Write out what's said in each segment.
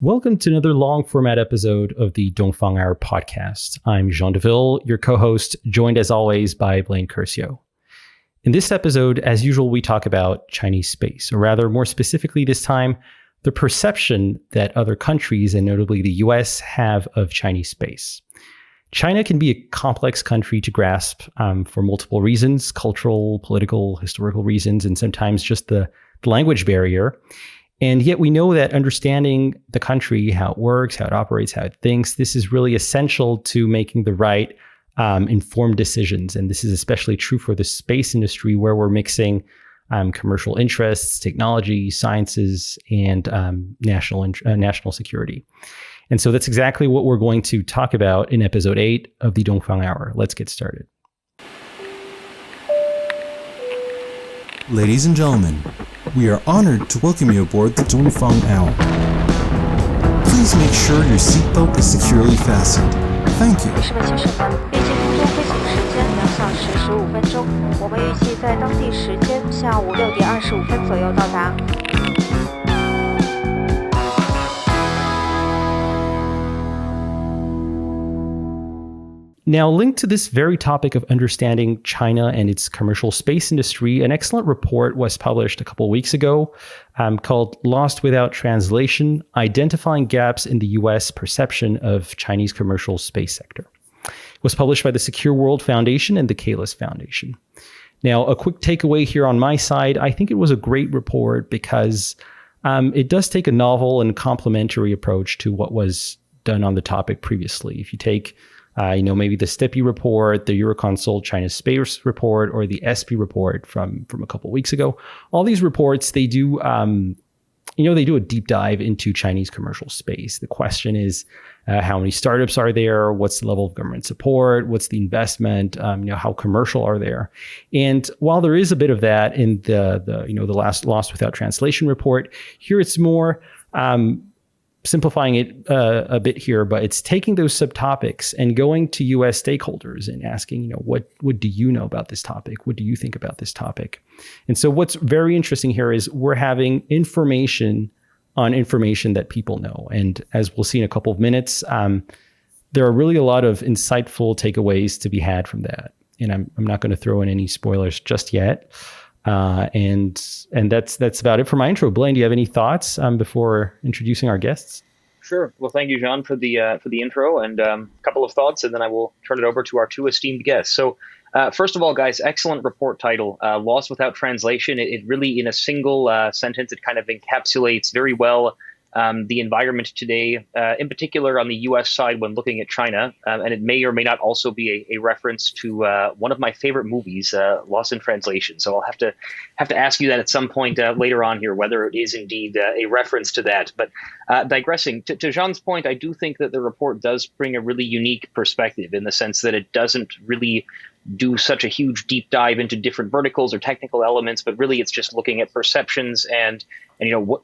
Welcome to another long format episode of the Dongfang Hour podcast. I'm Jean Deville, your co-host, joined as always by Blaine Curcio. In this episode, as usual, we talk about Chinese space, or rather more specifically this time, the perception that other countries, and notably the US, have of Chinese space. China can be a complex country to grasp for multiple reasons, cultural, political, historical reasons, and sometimes just the language barrier. And yet we know that understanding the country, how it works, how it operates, how it thinks, this is really essential to making the right informed decisions. And this is especially true for the space industry, where we're mixing commercial interests, technology, sciences, and national security. And so that's exactly what we're going to talk about in episode 8 of the Dongfang Hour. Let's get started. Ladies and gentlemen, we are honored to welcome you aboard the Dongfang Hour. Please make sure your seatbelt is securely fastened. Thank you. 士们、先生们，预计空中飞行时间2小时15分钟，我们预计在当地时间下午6点25分左右到达。Now, linked to this very topic of understanding China and its commercial space industry, an excellent report was published a couple of weeks ago called Lost Without Translation, Identifying Gaps in the U.S. Perception of Chinese Commercial Space Sector. It was published by the Secure World Foundation and the Caelus Foundation. Now, a quick takeaway here on my side, I think it was a great report because it does take a novel and complementary approach to what was done on the topic previously. If you take maybe the STEPI report, the Euroconsult China Space report, or the SP report from a couple of weeks ago. All these reports, they do, they do a deep dive into Chinese commercial space. The question is, how many startups are there? What's the level of government support? What's the investment? How commercial are there? And while there is a bit of that in the last Lost Without Translation report, here it's more simplifying it a bit here, but it's taking those subtopics and going to U.S. stakeholders and asking, what do you know about this topic? What do you think about this topic? And so what's very interesting here is we're having information on information that people know. And as we'll see in a couple of minutes, there are really a lot of insightful takeaways to be had from that. And I'm not going to throw in any spoilers just yet. And that's about it for my intro. Blaine, do you have any thoughts before introducing our guests? Sure. Well, thank you, Jean, for the intro and a couple of thoughts, and then I will turn it over to our two esteemed guests. So, first of all, guys, excellent report title, Lost Without Translation. It really, in a single sentence, it kind of encapsulates very well the environment today, in particular on the U.S. side when looking at China. And it may or may not also be a reference to one of my favorite movies, Lost in Translation. So I'll have to ask you that at some point later on here, whether it is indeed a reference to that. But digressing, to Jean's point, I do think that the report does bring a really unique perspective in the sense that it doesn't really do such a huge deep dive into different verticals or technical elements, but really it's just looking at perceptions and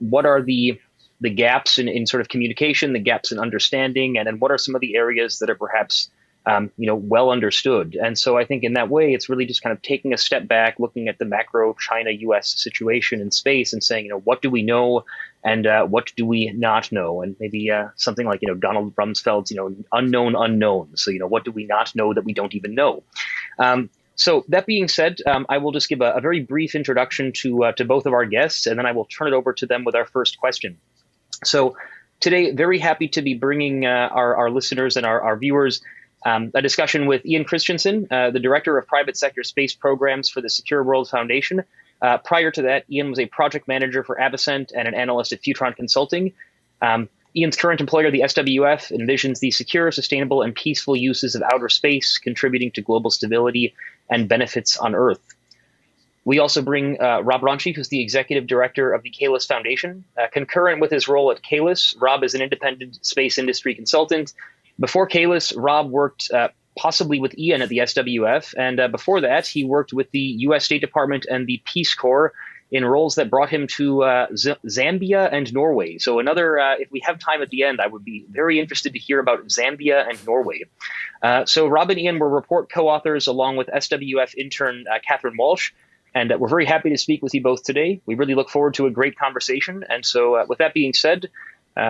what are the gaps in sort of communication, the gaps in understanding, and then what are some of the areas that are perhaps, well understood. And so I think in that way, it's really just kind of taking a step back, looking at the macro China-US situation in space and saying, what do we know and what do we not know? And maybe something like, Donald Rumsfeld's, unknown unknowns. So, what do we not know that we don't even know? So that being said, I will just give a very brief introduction to both of our guests, and then I will turn it over to them with our first question. So today, very happy to be bringing our listeners and our viewers a discussion with Ian Christensen, the Director of Private Sector Space Programs for the Secure World Foundation. Prior to that, Ian was a project manager for Avascent and an analyst at Futron Consulting. Ian's current employer, the SWF, envisions the secure, sustainable, and peaceful uses of outer space, contributing to global stability and benefits on Earth. We also bring Rob Ronci, who's the executive director of the Caelus Foundation. Concurrent with his role at Caelus, Rob is an independent space industry consultant. Before Caelus, Rob worked possibly with Ian at the SWF, and before that, he worked with the U.S. State Department and the Peace Corps in roles that brought him to Zambia and Norway. So another, if we have time at the end, I would be very interested to hear about Zambia and Norway. So Rob and Ian were report co-authors along with SWF intern Catherine Walsh. And we're very happy to speak with you both today. We really look forward to a great conversation. And so with that being said,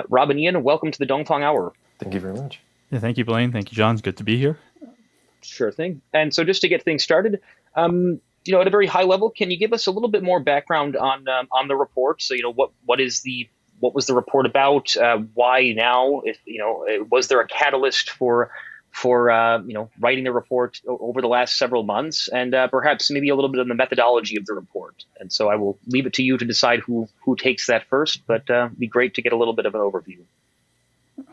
Rob and Ian, welcome to the Dongfang Hour. Thank you very much. Yeah, thank you, Blaine. Thank you, John. It's good to be here. Sure thing. And so just to get things started, at a very high level, can you give us a little bit more background on the report? So, what was the report about? Why now? If was there a catalyst for writing the report over the last several months, and perhaps maybe a little bit of the methodology of the report? And so I will leave it to you to decide who takes that first, but it'd be great to get a little bit of an overview.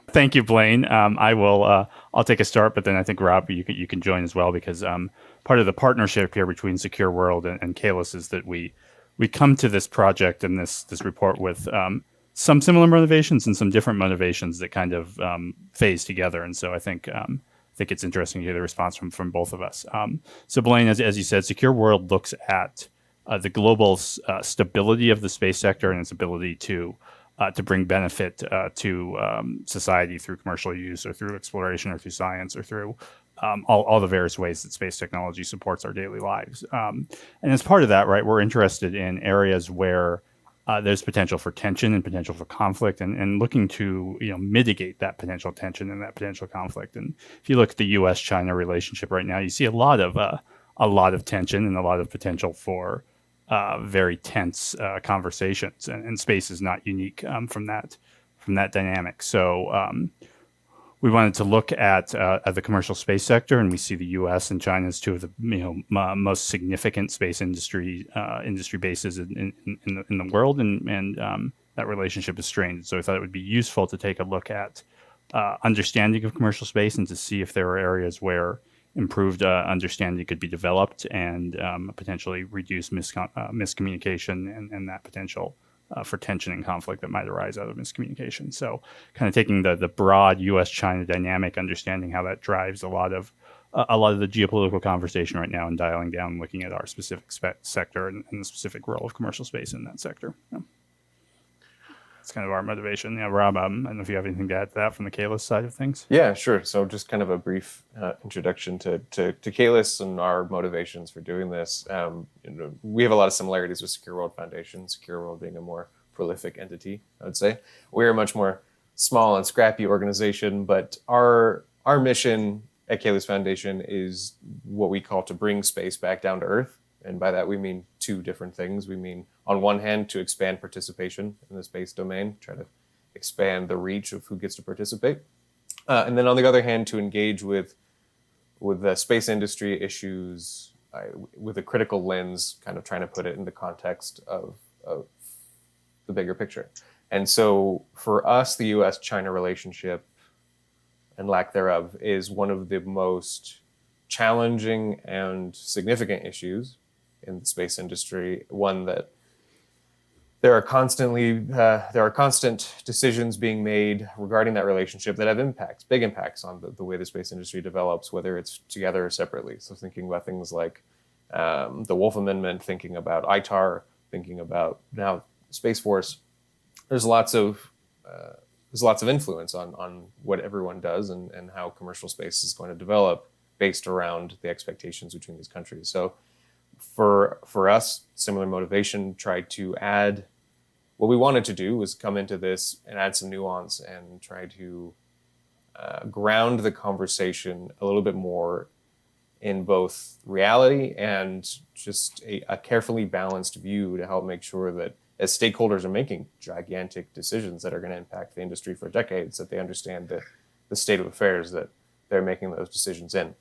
Thank you, Blaine. I'll take a start, but then I think Rob, you can join as well, because part of the partnership here between Secure World and Caelus is that we come to this project and this report with some similar motivations and some different motivations that kind of phase together. And so I think it's interesting to hear the response from both of us. So Blaine, as you said, Secure World looks at the global stability of the space sector and its ability to bring benefit to society through commercial use or through exploration or through science or through all the various ways that space technology supports our daily lives. And as part of that, right, we're interested in areas where there's potential for tension and potential for conflict, and looking to mitigate that potential tension and that potential conflict. And if you look at the U.S.-China relationship right now, you see a lot of tension and a lot of potential for very tense conversations, and space is not unique from that dynamic. So we wanted to look at the commercial space sector, and we see the U.S. and China as two of the most significant space industry bases in the world, and that relationship is strained. So we thought it would be useful to take a look at understanding of commercial space and to see if there are areas where improved understanding could be developed and potentially reduce miscommunication and that potential for tension and conflict that might arise out of miscommunication. So kind of taking the broad U.S.-China dynamic, understanding how that drives a lot of the geopolitical conversation right now, and dialing down, looking at our specific sector and the specific role of commercial space in that sector. It's kind of our motivation. Yeah, Rob, I don't know if you have anything to add to that from the Caelus side of things. Yeah, sure. So just kind of a brief introduction to Caelus and our motivations for doing this. We have a lot of similarities with Secure World Foundation, Secure World being a more prolific entity, I would say. We're a much more small and scrappy organization, but our mission at Caelus Foundation is what we call to bring space back down to Earth. And by that, we mean two different things. We mean, on one hand, to expand participation in the space domain, try to expand the reach of who gets to participate. And then on the other hand, to engage with the space industry issues with a critical lens, kind of trying to put it in the context of the bigger picture. And so for us, the U.S.-China relationship and lack thereof is one of the most challenging and significant issues in the space industry, one that there are constant decisions being made regarding that relationship that have big impacts on the way the space industry develops, whether it's together or separately. So thinking about things like the Wolf Amendment, thinking about ITAR, thinking about now Space Force, there's lots of influence on what everyone does and how commercial space is going to develop based around the expectations between these countries. So for us, similar motivation, tried to add, what we wanted to do was come into this and add some nuance and try to ground the conversation a little bit more in both reality and just a carefully balanced view to help make sure that as stakeholders are making gigantic decisions that are going to impact the industry for decades, that they understand the state of affairs that they're making those decisions in.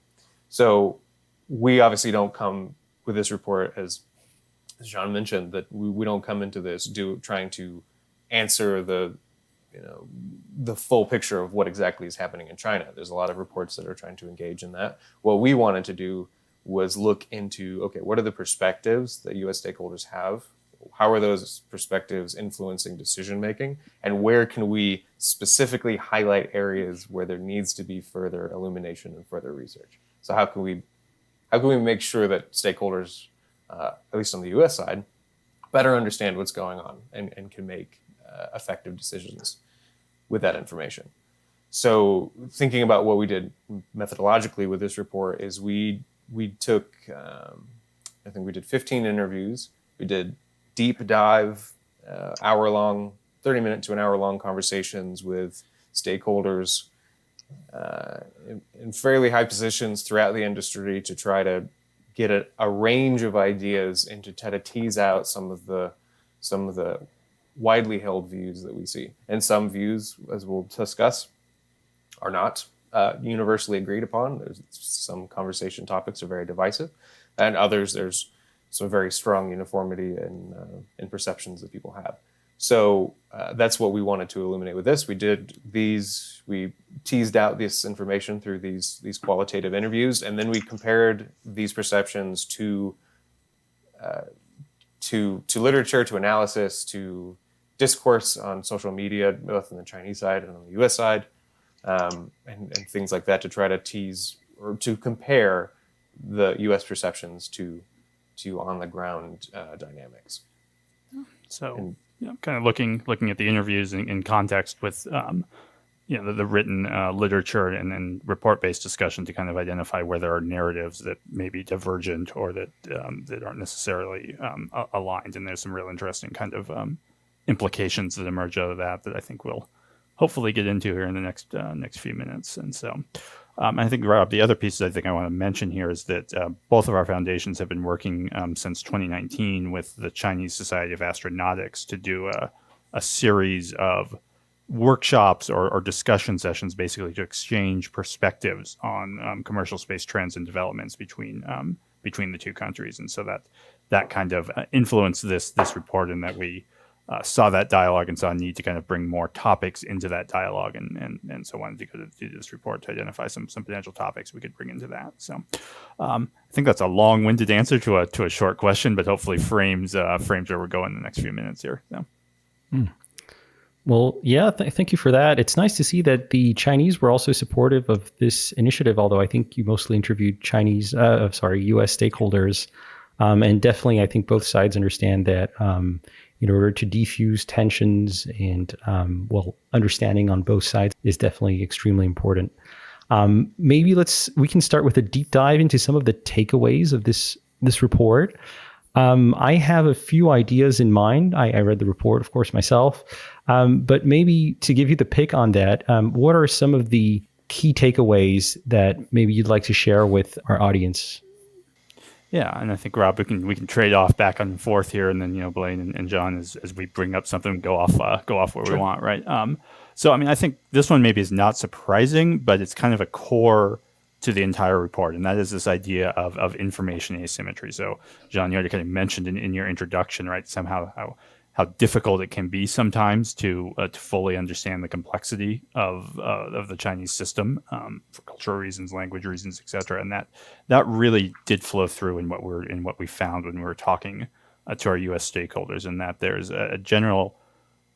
So we obviously don't come with this report, as John mentioned, that we don't come into this trying to answer the full picture of what exactly is happening in China. There's a lot of reports that are trying to engage in that. What we wanted to do was look into, okay, what are the perspectives that U.S. stakeholders have? How are those perspectives influencing decision-making? And where can we specifically highlight areas where there needs to be further illumination and further research? So how can we make sure that stakeholders, at least on the U.S. side, better understand what's going on and can make effective decisions with that information? So thinking about what we did methodologically with this report is we took, I think we did 15 interviews. We did deep dive, hour-long 30-minute to an hour-long conversations with stakeholders in fairly high positions throughout the industry to try to get a range of ideas and to try to tease out some of the widely held views that we see. And some views, as we'll discuss, are not universally agreed upon. There's some conversation topics are very divisive, and others there's some very strong uniformity in perceptions that people have. So that's what we wanted to illuminate with this. We teased out this information through these qualitative interviews, and then we compared these perceptions to literature, to analysis, to discourse on social media, both on the Chinese side and on the U.S. side, and things like that, to try to tease or to compare the U.S. perceptions to on the ground dynamics. So, kind of looking at the interviews in context with the written literature and report-based discussion to kind of identify where there are narratives that may be divergent or that aren't necessarily aligned. And there's some real interesting kind of implications that emerge out of that I think we'll hopefully get into here in the next few minutes. And so I think, Rob, the other pieces I think I want to mention here is that both of our foundations have been working since 2019 with the Chinese Society of Astronautics to do a series of workshops or discussion sessions, basically to exchange perspectives on commercial space trends and developments between the two countries. And so that kind of influenced this report, in that we saw that dialogue and saw a need to kind of bring more topics into that dialogue, and so wanted to go to do this report to identify some potential topics we could bring into that. So I think that's a long-winded answer to a short question, but hopefully frames where we're going in the next few minutes here. So. Well, yeah, thank you for that. It's nice to see that the Chinese were also supportive of this initiative, although I think you mostly interviewed U.S. stakeholders. And definitely, I think both sides understand that in order to defuse tensions and, understanding on both sides is definitely extremely important. Maybe we can start with a deep dive into some of the takeaways of this report. I have a few ideas in mind. I read the report, of course, myself. But maybe to give you the pick on that, what are some of the key takeaways that maybe you'd like to share with our audience? Yeah, and I think, Rob, we can trade off back and forth here, and then Blaine and John, as we bring up something, go off where we want, right? So I mean, I think this one maybe is not surprising, but it's kind of a core to the entire report, and that is this idea of information asymmetry. So, John, you already kind of mentioned in your introduction, right, somehow how difficult it can be sometimes to fully understand the complexity of the Chinese system for cultural reasons, language reasons, et cetera. And that really did flow through in what we found when we were talking to our U.S. stakeholders, and that there's a general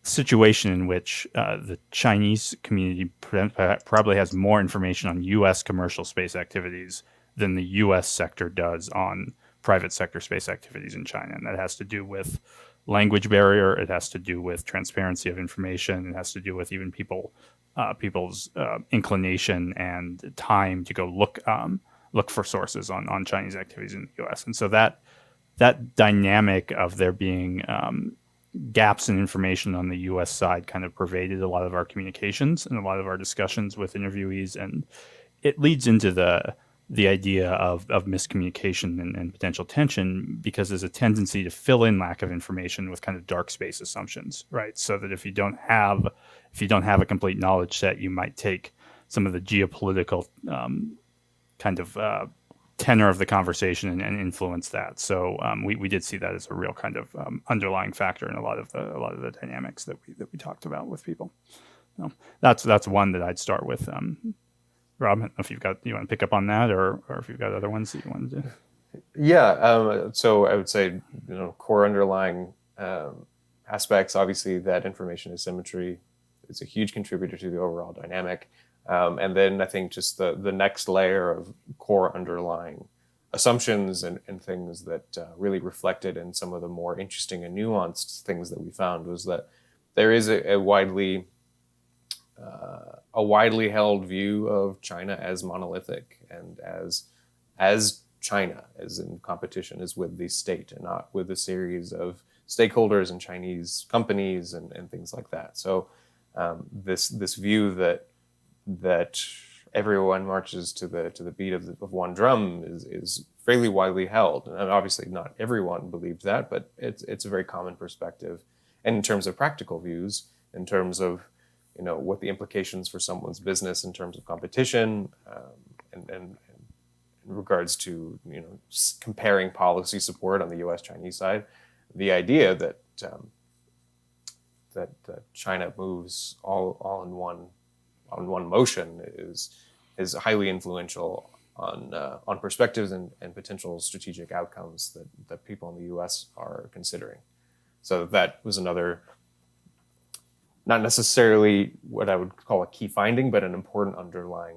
situation in which the Chinese community probably has more information on U.S. commercial space activities than the U.S. sector does on private sector space activities in China. And that has to do with language barrier. It has to do with transparency of information. It has to do with even people's inclination and time to go look for sources on Chinese activities in the U.S. And so that dynamic of there being gaps in information on the U.S. side kind of pervaded a lot of our communications and a lot of our discussions with interviewees, and it leads into the idea of miscommunication and potential tension, because there's a tendency to fill in lack of information with kind of dark space assumptions, right? So that if you don't have a complete knowledge set, you might take some of the geopolitical kind of tenor of the conversation and influence that. So we did see that as a real kind of underlying factor in a lot of the dynamics that we talked about with people. So that's one that I'd start with. Rob, I don't know if you want to pick up on that, or if you've got other ones that you want to do. Yeah. So I would say, core underlying aspects, obviously, that information asymmetry is a huge contributor to the overall dynamic. And then I think just the next layer of core underlying assumptions and things that really reflected in some of the more interesting and nuanced things that we found was that there is a widely held view of China as monolithic and as China, as in competition, is with the state and not with a series of stakeholders and Chinese companies and things like that. So this view that everyone marches to the beat of one drum is fairly widely held. And obviously not everyone believes that, but it's a very common perspective. And in terms of practical views, in terms of what the implications for someone's business in terms of competition, and in regards to comparing policy support on the U.S.-Chinese side, the idea that China moves all in one motion is highly influential on perspectives and potential strategic outcomes that people in the U.S. are considering. So that was another, not necessarily what I would call a key finding, but an important underlying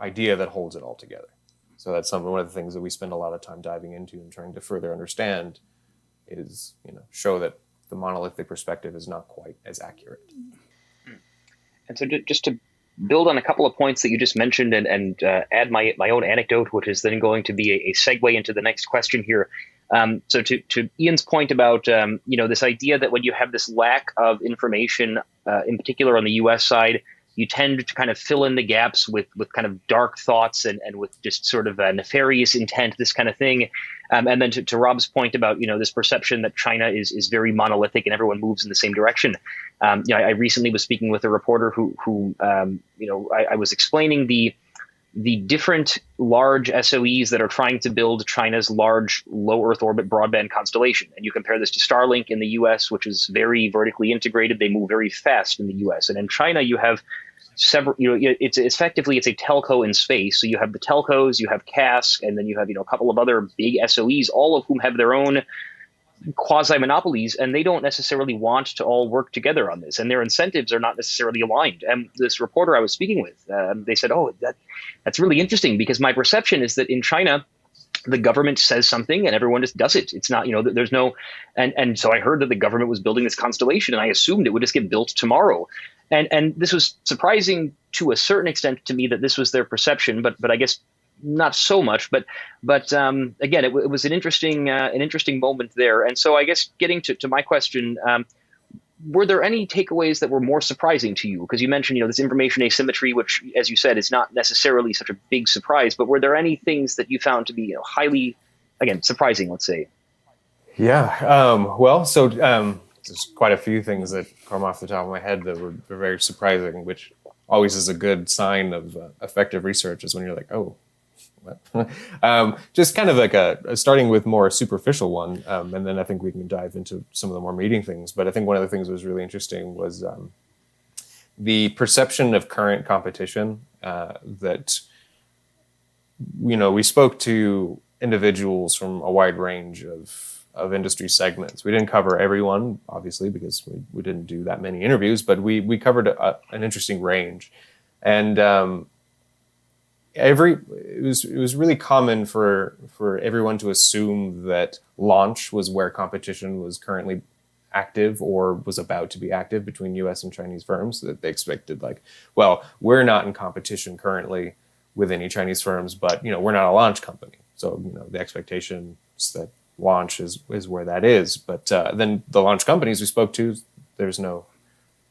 idea that holds it all together. So that's one of the things that we spend a lot of time diving into and trying to further understand is, show that the monolithic perspective is not quite as accurate. And so just to build on a couple of points that you just mentioned and add my own anecdote, which is then going to be a segue into the next question here. So to Ian's point about, this idea that when you have this lack of information, in particular on the US side, you tend to kind of fill in the gaps with kind of dark thoughts and with just sort of nefarious intent, this kind of thing. And then to Rob's point about, this perception that China is very monolithic and everyone moves in the same direction. I recently was speaking with a reporter who I was explaining the different large SOEs that are trying to build China's large low Earth orbit broadband constellation. And you compare this to Starlink in the US, which is very vertically integrated. They move very fast in the US. And in China, you have several, it's effectively, it's a telco in space. So you have the telcos, you have CASC, and then you have, a couple of other big SOEs, all of whom have their own quasi-monopolies, and they don't necessarily want to all work together on this, and their incentives are not necessarily aligned. And this reporter I was speaking with, they said, that's really interesting, because my perception is that in China, the government says something and everyone just does it. It's not, there's no, and so I heard that the government was building this constellation, and I assumed it would just get built tomorrow. And this was surprising to a certain extent to me that this was their perception, but I guess not so much, but again, it was an interesting moment there. And so I guess getting to my question, were there any takeaways that were more surprising to you? Because you mentioned, this information asymmetry, which, as you said, is not necessarily such a big surprise, but were there any things that you found to be, highly, again, surprising, let's say? Yeah. So there's quite a few things that come off the top of my head that were very surprising, which always is a good sign of effective research, is when you're like, oh, just kind of like starting with more superficial one, and then I think we can dive into some of the more meaty things. But I think one of the things that was really interesting was the perception of current competition. That we spoke to individuals from a wide range of industry segments. We didn't cover everyone, obviously, because we didn't do that many interviews, but we covered an interesting range, and it was really common for everyone to assume that launch was where competition was currently active or was about to be active between US and Chinese firms. That they expected, we're not in competition currently with any Chinese firms, but we're not a launch company, so the expectation is that launch is where that is. But then the launch companies we spoke to, there's no,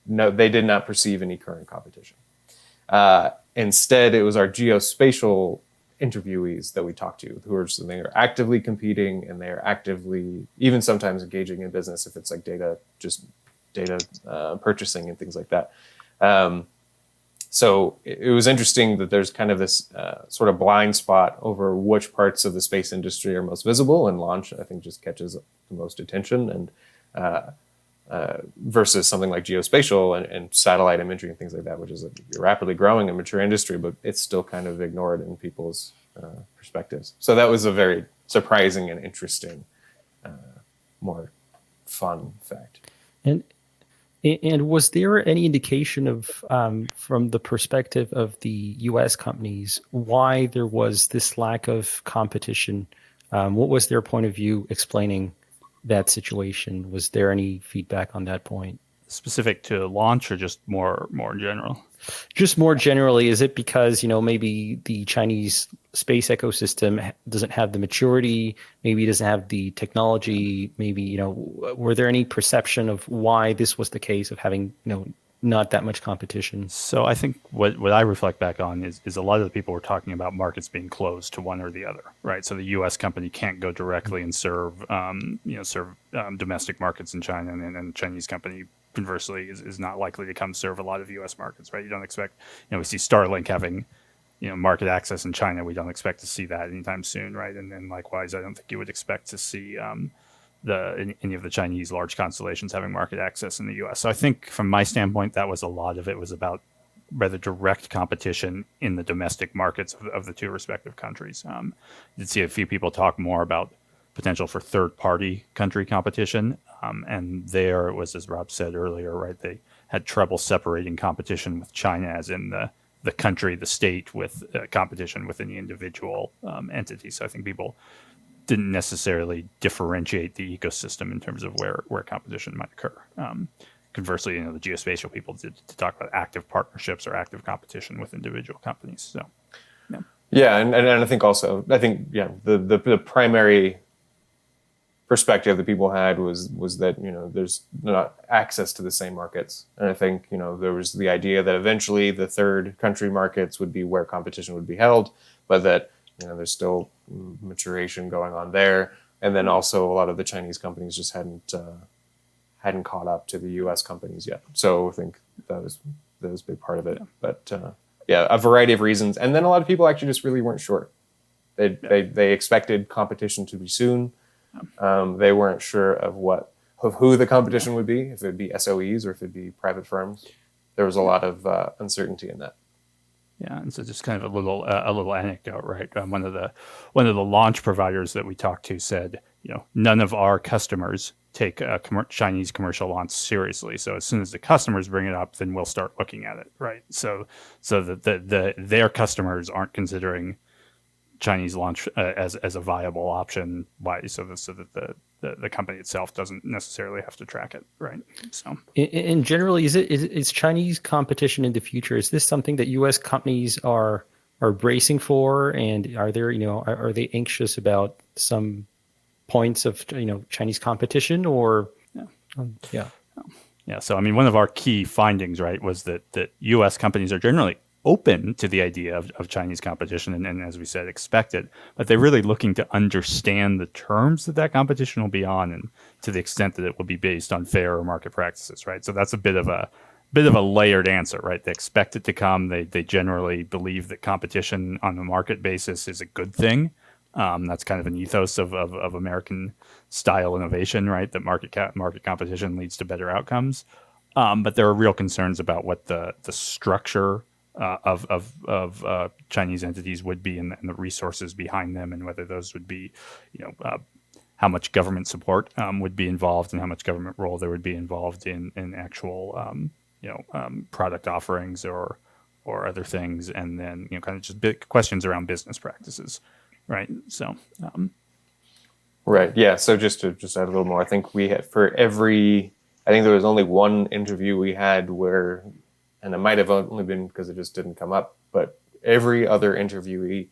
they did not perceive any current competition. Instead, it was our geospatial interviewees that we talked to, they are actively competing, and they are actively, even sometimes engaging in business if it's like data purchasing and things like that. So it was interesting that there's kind of this sort of blind spot over which parts of the space industry are most visible, and launch, I think, just catches the most attention, and versus something like geospatial and satellite imagery and things like that, which is a rapidly growing and mature industry, but it's still kind of ignored in people's perspectives. So that was a very surprising and interesting, more fun fact. And was there any indication of, from the perspective of the U.S. companies, why there was this lack of competition? What was their point of view explaining that situation? Was there any feedback on that point? specific to launch or just more in general? Just more generally, is it because, maybe the Chinese space ecosystem doesn't have the maturity, maybe it doesn't have the technology, maybe, were there any perception of why this was the case of having, not that much competition? So I think what I reflect back on is a lot of the people were talking about markets being closed to one or the other, right? So the U.S. company can't go directly and serve domestic markets in China, and the Chinese company conversely is not likely to come serve a lot of U.S. markets, right? You don't expect, we see Starlink having, market access in China. We don't expect to see that anytime soon, right? And then likewise, I don't think you would expect to see any of the Chinese large constellations having market access in the U.S. So I think from my standpoint, that was a lot of it was about rather direct competition in the domestic markets of the two respective countries. You did see a few people talk more about potential for third-party country competition, and there it was, as Rob said earlier, right? They had trouble separating competition with China, as in the country, the state, with competition within the individual entity. So I think people didn't necessarily differentiate the ecosystem in terms of where competition might occur. Conversely, the geospatial people did to talk about active partnerships or active competition with individual companies. So, yeah, and I think also, the primary perspective that people had was that there's not access to the same markets, and I think there was the idea that eventually the third country markets would be where competition would be held, but that there's still maturation going on there, and then also a lot of the Chinese companies just hadn't caught up to the U.S. companies yet. So I think that was a big part of it. But a variety of reasons, and then a lot of people actually just really weren't sure. They expected competition to be soon. They weren't sure of who the competition would be, if it would be SOEs or if it'd be private firms. There was a lot of uncertainty in that. Yeah, and so just kind of a little anecdote, right? One of the launch providers that we talked to said, none of our customers take a Chinese commercial launch seriously. So as soon as the customers bring it up, then we'll start looking at it, right? So that their customers aren't considering Chinese launch as a viable option. Why? So that the company itself doesn't necessarily have to track it, right? So, and generally, is Chinese competition in the future? Is this something that U.S. companies are bracing for, and are they anxious about some points of Chinese competition, or yeah? So I mean, one of our key findings, right, was that U.S. companies are generally open to the idea of Chinese competition, and as we said, expect it, but they're really looking to understand the terms that competition will be on, and to the extent that it will be based on fair market practices, right? So that's a bit of a layered answer, right? They expect it to come. They generally believe that competition on a market basis is a good thing. That's kind of an ethos of American style innovation, right? That market competition leads to better outcomes. But there are real concerns about what the structure of Chinese entities would be, and the resources behind them, and whether those would be, how much government support would be involved, and how much government role there would be involved in actual, product offerings or other things, and then kind of just big questions around business practices, right? So, right, yeah. So just to add a little more, I think we had I think there was only one interview we had where. And it might have only been because it just didn't come up, but every other interviewee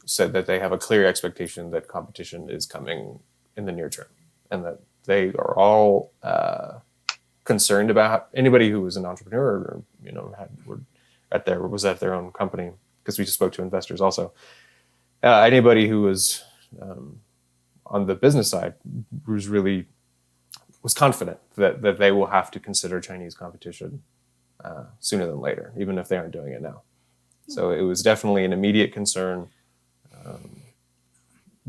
said that they have a clear expectation that competition is coming in the near term, and that they are all concerned about anybody who was an entrepreneur or was at their own company, because we just spoke to investors also. Anybody who was on the business side was confident that they will have to consider Chinese competition sooner than later, even if they aren't doing it now. So it was definitely an immediate concern,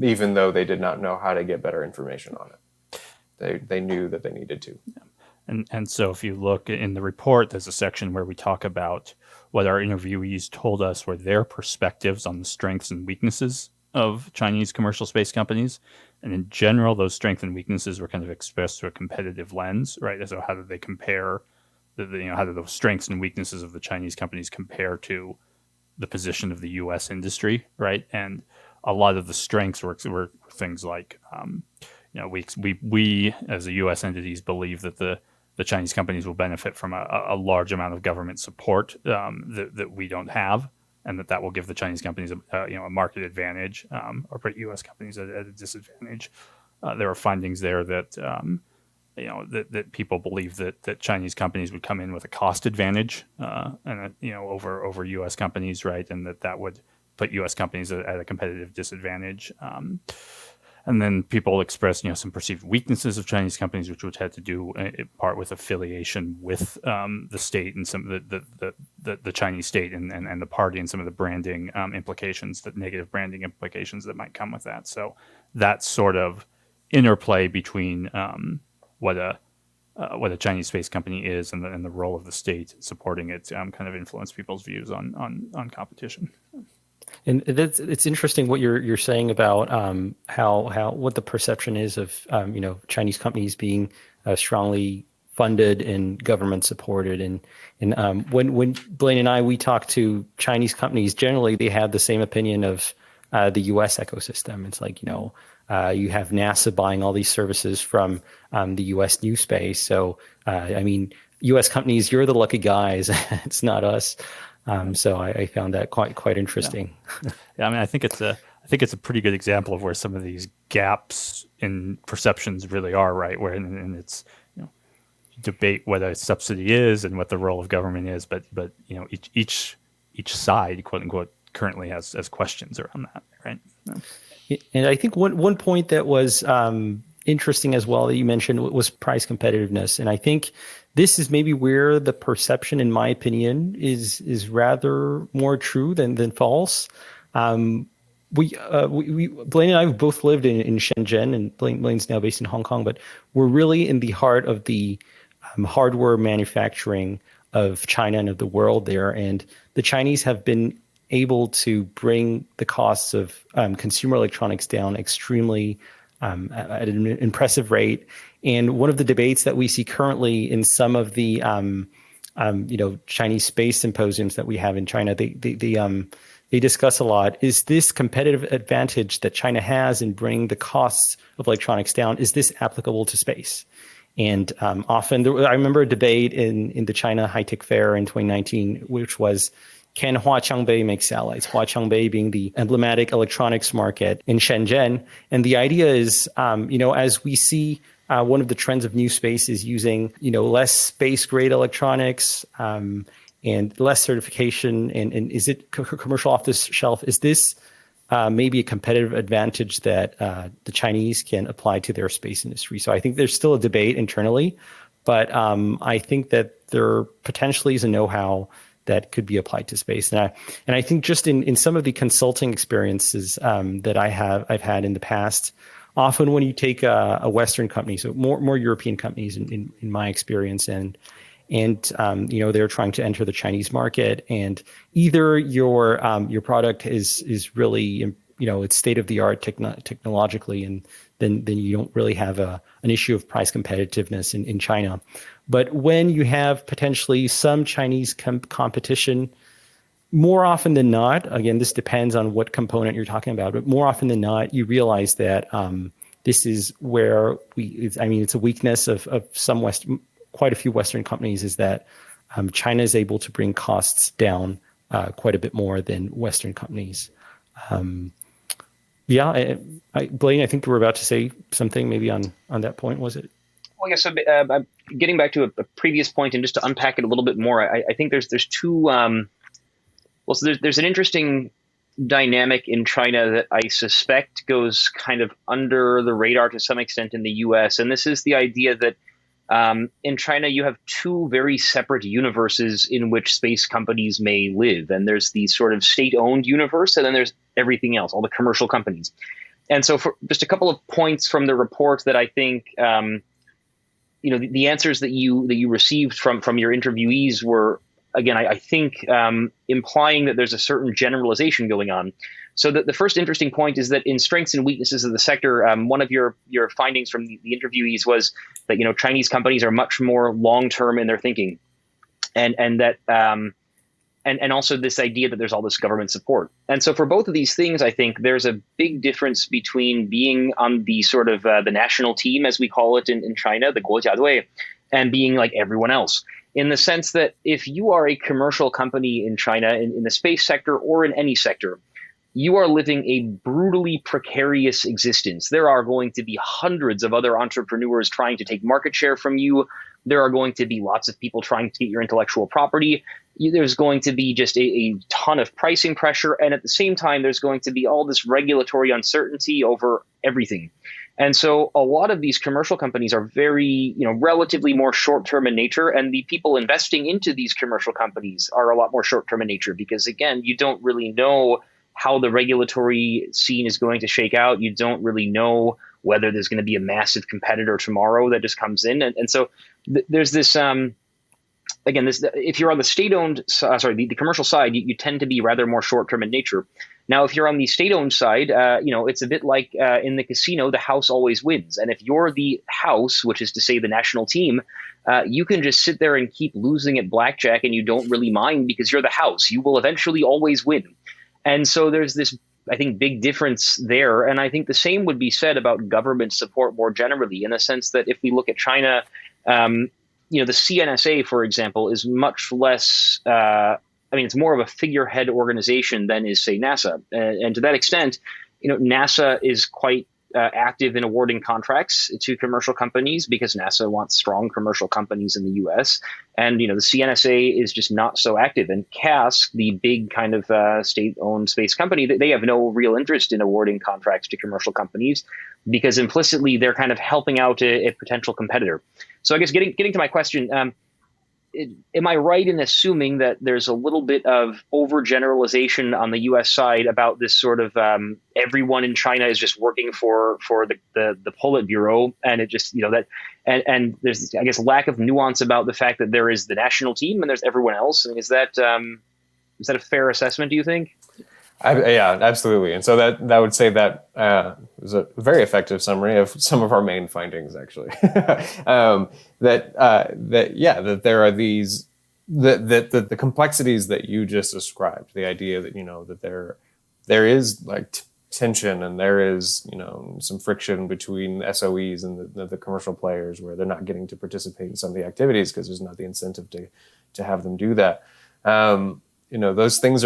even though they did not know how to get better information on it. They knew that they needed to. Yeah. And so if you look in the report, there's a section where we talk about what our interviewees told us were their perspectives on the strengths and weaknesses of Chinese commercial space companies. And in general, those strengths and weaknesses were kind of expressed through a competitive lens, right? So how did they compare how do those strengths and weaknesses of the Chinese companies compare to the position of the U.S. industry, right? And a lot of the strengths were things like, we as a U.S. entities believe that the the Chinese companies will benefit from a large amount of government support that we don't have, and that will give the Chinese companies a market advantage, or put U.S. companies at a disadvantage. There are findings there that that people believe that Chinese companies would come in with a cost advantage and over U.S. companies, right, and that would put U.S. companies at a competitive disadvantage. And then people express, some perceived weaknesses of Chinese companies, which had to do in part with affiliation with the state and some of the Chinese state and the party, and some of the branding implications, the negative branding implications that might come with that. So that sort of interplay between what a Chinese space company is and the role of the state supporting it kind of influence people's views on competition. And it's interesting what you're saying about how what the perception is of Chinese companies being strongly funded and government supported, and when Blaine and we talk to Chinese companies, generally they have the same opinion of the U.S. ecosystem. It's like you have NASA buying all these services from the U.S. new space. So U.S. companies, you're the lucky guys. It's not us. So I found that quite interesting. Yeah, I think it's a pretty good example of where some of these gaps in perceptions really are, right? Where and it's debate what a subsidy is and what the role of government is, but each side, quote unquote, currently has questions around that, right? Yeah. And I think one point that was interesting as well that you mentioned was price competitiveness, and I think this is maybe where the perception, in my opinion, is rather more true than false. We Blaine and I have both lived in Shenzhen, and Blaine's now based in Hong Kong, but we're really in the heart of the hardware manufacturing of China and of the world there. And the Chinese have been able to bring the costs of consumer electronics down extremely at an impressive rate. And one of the debates that we see currently in some of the Chinese space symposiums that we have in China, they discuss a lot, is this competitive advantage that China has in bringing the costs of electronics down, is this applicable to space? And often, I remember a debate in the China High-Tech Fair in 2019, which was, can Huaqiangbei make satellites? Huaqiangbei being the emblematic electronics market in Shenzhen. And the idea is, as we see one of the trends of new space is using, less space-grade electronics and less certification. And is it commercial off the shelf? Is this maybe a competitive advantage that the Chinese can apply to their space industry? So I think there's still a debate internally, but I think that there potentially is a know-how that could be applied to space. And I think just in some of the consulting experiences that I've had in the past, often when you take a Western company, so more European companies in my experience, and they're trying to enter the Chinese market, and either your product is really it's state of the art technologically, and then you don't really have an issue of price competitiveness in China. But when you have potentially some Chinese competition, more often than not, again, this depends on what component you're talking about, but more often than not, you realize that this is where it's a weakness of quite a few Western companies, is that China is able to bring costs down quite a bit more than Western companies. Blaine, I think you were about to say something maybe on that point, was it? Well, yeah. So getting back to a previous point, and just to unpack it a little bit more, I think there's two. So there's an interesting dynamic in China that I suspect goes kind of under the radar to some extent in the U.S., and this is the idea that in China you have two very separate universes in which space companies may live, and there's the sort of state-owned universe, and then there's everything else, all the commercial companies. And so, for just a couple of points from the report that I think. The answers that you received from your interviewees were, again, I think implying that there's a certain generalization going on. So the first interesting point is that in strengths and weaknesses of the sector, one of your findings from the interviewees was that Chinese companies are much more long-term in their thinking, and that and also this idea that there's all this government support. And so for both of these things, I think there's a big difference between being on the sort of the national team, as we call it in China, the 国家队, and being like everyone else. In the sense that if you are a commercial company in China, in the space sector or in any sector, you are living a brutally precarious existence. There are going to be hundreds of other entrepreneurs trying to take market share from you. There are going to be lots of people trying to get your intellectual property. There's going to be just a ton of pricing pressure. And at the same time, there's going to be all this regulatory uncertainty over everything. And so a lot of these commercial companies are very, relatively more short-term in nature. And the people investing into these commercial companies are a lot more short-term in nature because, again, you don't really know how the regulatory scene is going to shake out. You don't really know whether there's going to be a massive competitor tomorrow that just comes in. And so there's this, if you're on the state-owned, the commercial side, you tend to be rather more short-term in nature. Now, if you're on the state-owned side, it's a bit like in the casino, the house always wins. And if you're the house, which is to say the national team, you can just sit there and keep losing at blackjack and you don't really mind because you're the house. You will eventually always win. And so there's this, I think, big difference there. And I think the same would be said about government support more generally, in the sense that if we look at China, the CNSA, for example, is much less, it's more of a figurehead organization than is, say, NASA. And to that extent, NASA is quite active in awarding contracts to commercial companies because NASA wants strong commercial companies in the US. And, the CNSA is just not so active. And CAS, the big kind of state-owned space company, they have no real interest in awarding contracts to commercial companies because implicitly they're kind of helping out a potential competitor. So I guess getting to my question, am I right in assuming that there's a little bit of overgeneralization on the U.S. side about this sort of everyone in China is just working for the Politburo, and it just and there's, I guess, lack of nuance about the fact that there is the national team and there's everyone else? I mean, is that a fair assessment, do you think? Yeah, absolutely. And so that would say that was a very effective summary of some of our main findings, actually. That there are these the complexities that you just described. The idea that that there is like tension and there is some friction between SOEs and the commercial players where they're not getting to participate in some of the activities because there's not the incentive to have them do that. Those things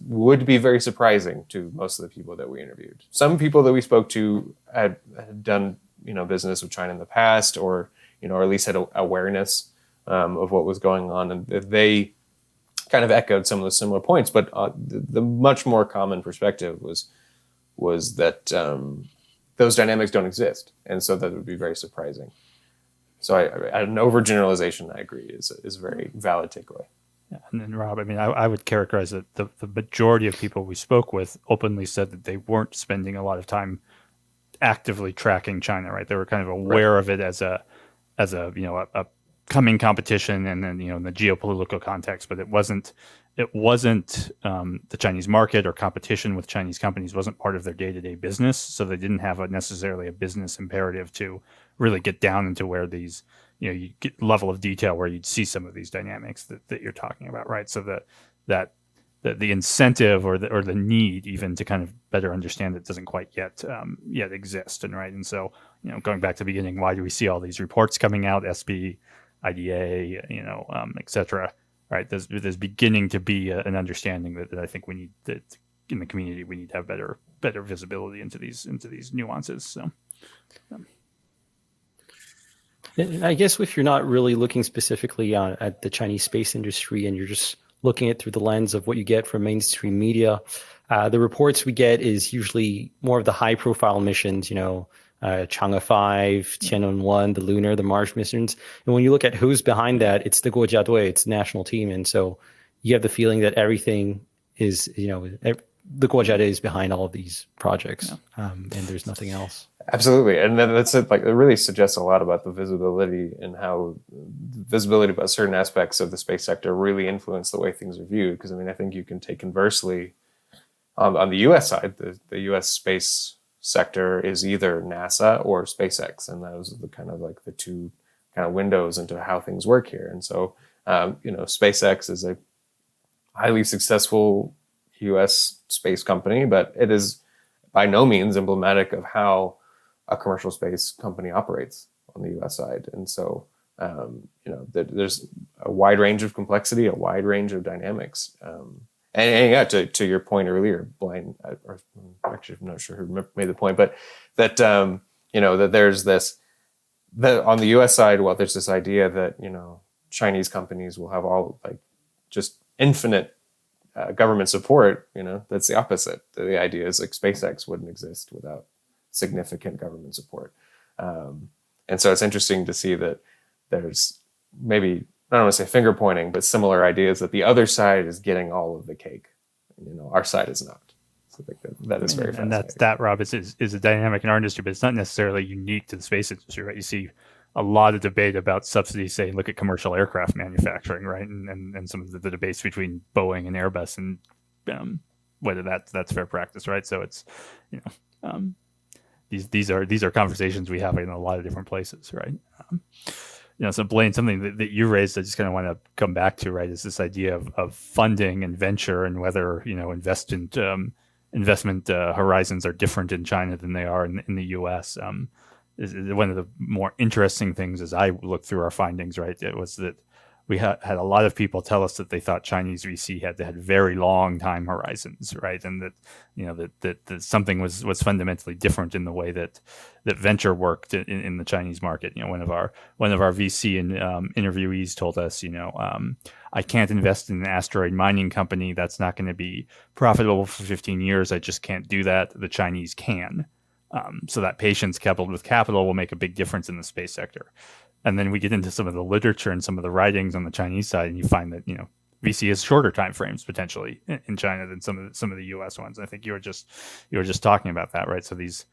would be very surprising to most of the people that we interviewed. Some people that we spoke to had done, business with China in the past, or at least had awareness of what was going on, and they kind of echoed some of the similar points. But the much more common perspective was that those dynamics don't exist, and so that would be very surprising. So an overgeneralization, I agree, is a very valid takeaway. Yeah, and then Rob, I would characterize that the majority of people we spoke with openly said that they weren't spending a lot of time actively tracking China, right? They were kind of aware of it as a coming competition, and then in the geopolitical context, but it wasn't the Chinese market or competition with Chinese companies wasn't part of their day-to-day business, so they didn't have necessarily a business imperative to really get down into where these you get level of detail where you'd see some of these dynamics that you're talking about, right? So that the incentive or the need even to kind of better understand it doesn't quite yet exist, and so going back to the beginning, why do we see all these reports coming out, SB, IDA, et cetera, right? There's beginning to be an understanding that I think we need that in the community. We need to have better visibility into these nuances. So. I guess if you're not really looking specifically at the Chinese space industry and you're just looking at it through the lens of what you get from mainstream media, the reports we get is usually more of the high-profile missions, Chang'e 5, Tianwen-1, the lunar, the Mars missions. And when you look at who's behind that, it's the Guojiadui, it's the national team. And so you have the feeling that everything is, the Guojiadui is behind all of these projects, and there's nothing else. Absolutely, and that's it. Like, it really suggests a lot about the visibility and how visibility about certain aspects of the space sector really influence the way things are viewed. Because I think you can take conversely on the U.S. side, the U.S. space sector is either NASA or SpaceX, and those are the kind of like the two kind of windows into how things work here. And so, SpaceX is a highly successful U.S. space company, but it is by no means emblematic of how a commercial space company operates on the U.S. side. And so there's a wide range of complexity, a wide range of dynamics. And yeah, to your point earlier, Blaine, or actually I'm not sure who made the point, but that that there's this, that on the U.S. side, well, there's this idea that Chinese companies will have all just infinite government support. That's the opposite. The idea is like SpaceX wouldn't exist without significant government support, and so it's interesting to see that there's maybe, I don't want to say finger pointing, but similar ideas that the other side is getting all of the cake. Our side is not. So I think that is very fascinating. And that, Rob, is a dynamic in our industry, but it's not necessarily unique to the space industry, right? You see a lot of debate about subsidies, say, look at commercial aircraft manufacturing, right? And some of the debates between Boeing and Airbus and whether that's fair practice, right? So it's, these are conversations we have in a lot of different places, right? So Blaine, something that you raised, I just kind of want to come back to, right, is this idea of funding and venture, and whether investment horizons are different in China than they are in the U.S. Is one of the more interesting things as I looked through our findings, right, it was that we had a lot of people tell us that they thought Chinese VC had very long time horizons, right, and that something was fundamentally different in the way that venture worked in the Chinese market. One of our VC interviewees told us, I can't invest in an asteroid mining company that's not going to be profitable for 15 years. I just can't do that. The Chinese can. So that patience coupled with capital will make a big difference in the space sector. And then we get into some of the literature and some of the writings on the Chinese side, and you find that VC has shorter time frames potentially in China than some of the U.S. ones. I think you were just talking about that, right? So these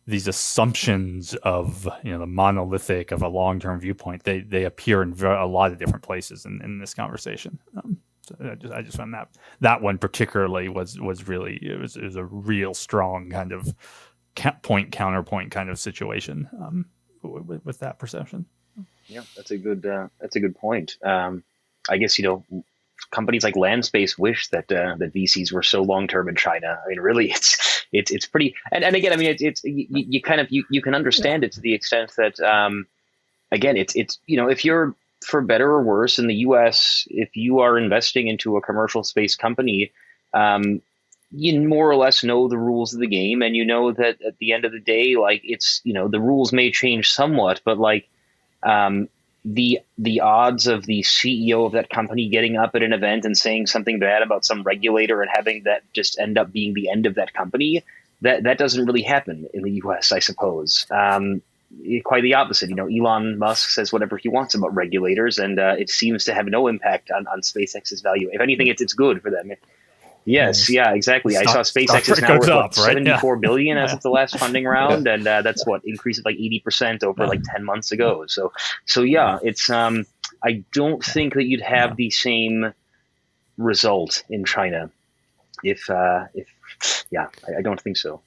assumptions of the monolithic of a long-term viewpoint, they appear in a lot of different places in this conversation. So I just found that one particularly was really it was a real strong kind of counterpoint kind of situation. With that perception. Yeah, that's a good point. I guess companies like Landspace wish that VCs were so long term in China. I mean, really, it's pretty. And again, I mean, you can understand it to the extent that again, it's if you're, for better or worse, in the U.S., if you are investing into a commercial space company, you more or less know the rules of the game, and that at the end of the day, it's the rules may change somewhat, but the odds of the CEO of that company getting up at an event and saying something bad about some regulator and having that just end up being the end of that company, that doesn't really happen in the U.S., I suppose. Quite the opposite. Elon Musk says whatever he wants about regulators, and it seems to have no impact on SpaceX's value. If anything, it's good for them. Yes, yeah, exactly. I saw SpaceX is now worth $74 billion as of the last funding round, and that's increased 80% over 10 months ago. So yeah, it's I don't think that you'd have the same result in China if I don't think so.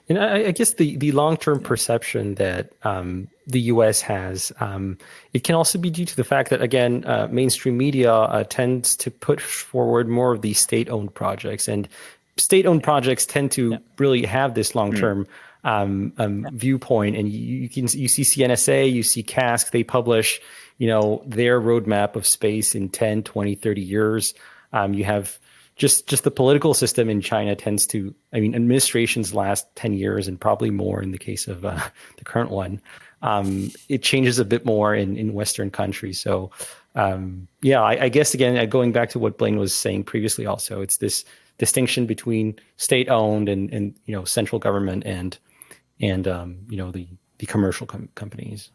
And I guess the long-term perception that the U.S. has, it can also be due to the fact that, again, mainstream media tends to put forward more of these state-owned projects, and state-owned projects tend to really have this long-term viewpoint. And you see CNSA, you see CASC, they publish, their roadmap of space in 10, 20, 30 years. You have just the political system in China tends to, administrations last 10 years and probably more in the case of the current one. It changes a bit more in Western countries. So, I guess, again, going back to what Blaine was saying previously also, it's this distinction between state-owned and central government and the commercial companies.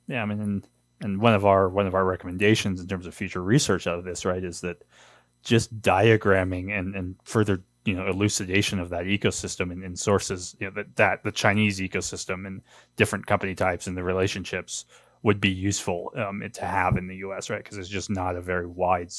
Yeah. And one of our recommendations in terms of future research out of this, right, is that just diagramming and further elucidation of that ecosystem and sources, that the Chinese ecosystem and different company types and the relationships would be useful to have in the U.S., right? Because it's just not a very wide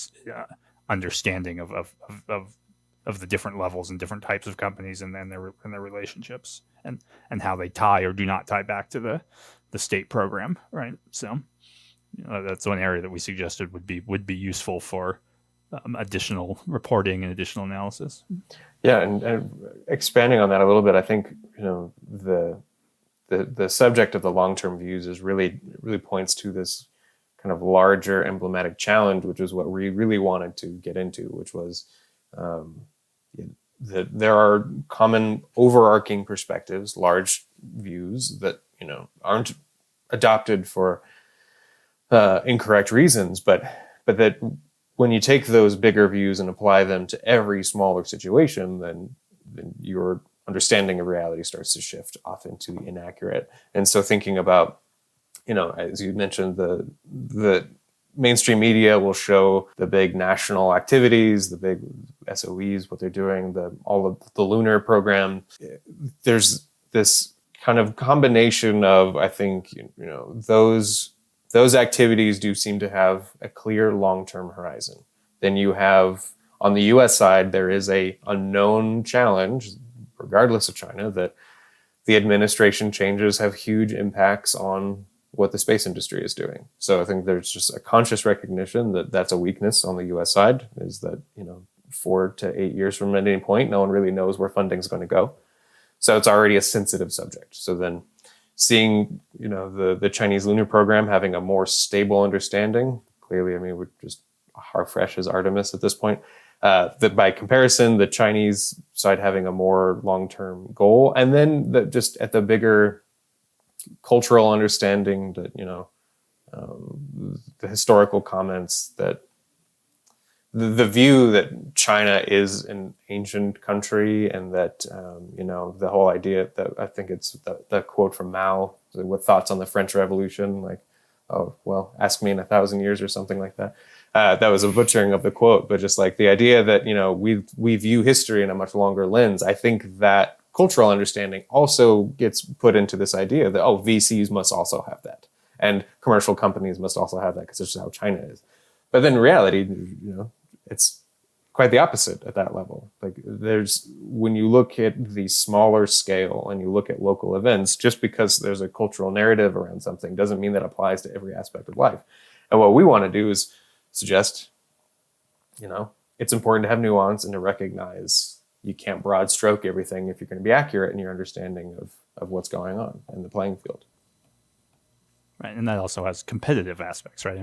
understanding of the different levels and different types of companies and then their relationships and how they tie or do not tie back to the state program, right? So that's one area that we suggested would be useful for additional reporting and additional analysis. Yeah, and expanding on that a little bit, I think the the subject of the long-term views is really points to this kind of larger emblematic challenge, which is what we really wanted to get into, which was that there are common overarching perspectives, large views that aren't adopted for incorrect reasons, but that when you take those bigger views and apply them to every smaller situation, then your understanding of reality starts to shift off into the inaccurate. And so thinking about, as you mentioned, the mainstream media will show the big national activities, the big SOEs, what they're doing, all of the lunar program. There's this kind of combination of, I think, those activities do seem to have a clear long-term horizon. Then you have, on the US side, there is a unknown challenge, regardless of China, that the administration changes have huge impacts on what the space industry is doing. So I think there's just a conscious recognition that that's a weakness on the US side, is that 4 to 8 years from any point, no one really knows where funding is going to go. So it's already a sensitive subject. So then seeing the Chinese lunar program having a more stable understanding, clearly, we're just how fresh as Artemis at this point. That by comparison, the Chinese side having a more long-term goal, and then just at the bigger cultural understanding that the historical comments, that the view that China is an ancient country, and that the whole idea that, I think it's the quote from Mao, with thoughts on the French Revolution, like, oh well, ask me in 1,000 years or something like that. That was a butchering of the quote, but just like the idea that we view history in a much longer lens. I think that cultural understanding also gets put into this idea that VCs must also have that, and commercial companies must also have that, because this is how China is. But then in reality, it's quite the opposite at that level. Like, when you look at the smaller scale and you look at local events, just because there's a cultural narrative around something doesn't mean that applies to every aspect of life. And what we want to do is suggest, it's important to have nuance and to recognize you can't broad stroke everything if you're going to be accurate in your understanding of what's going on in the playing field. Right, and that also has competitive aspects, right?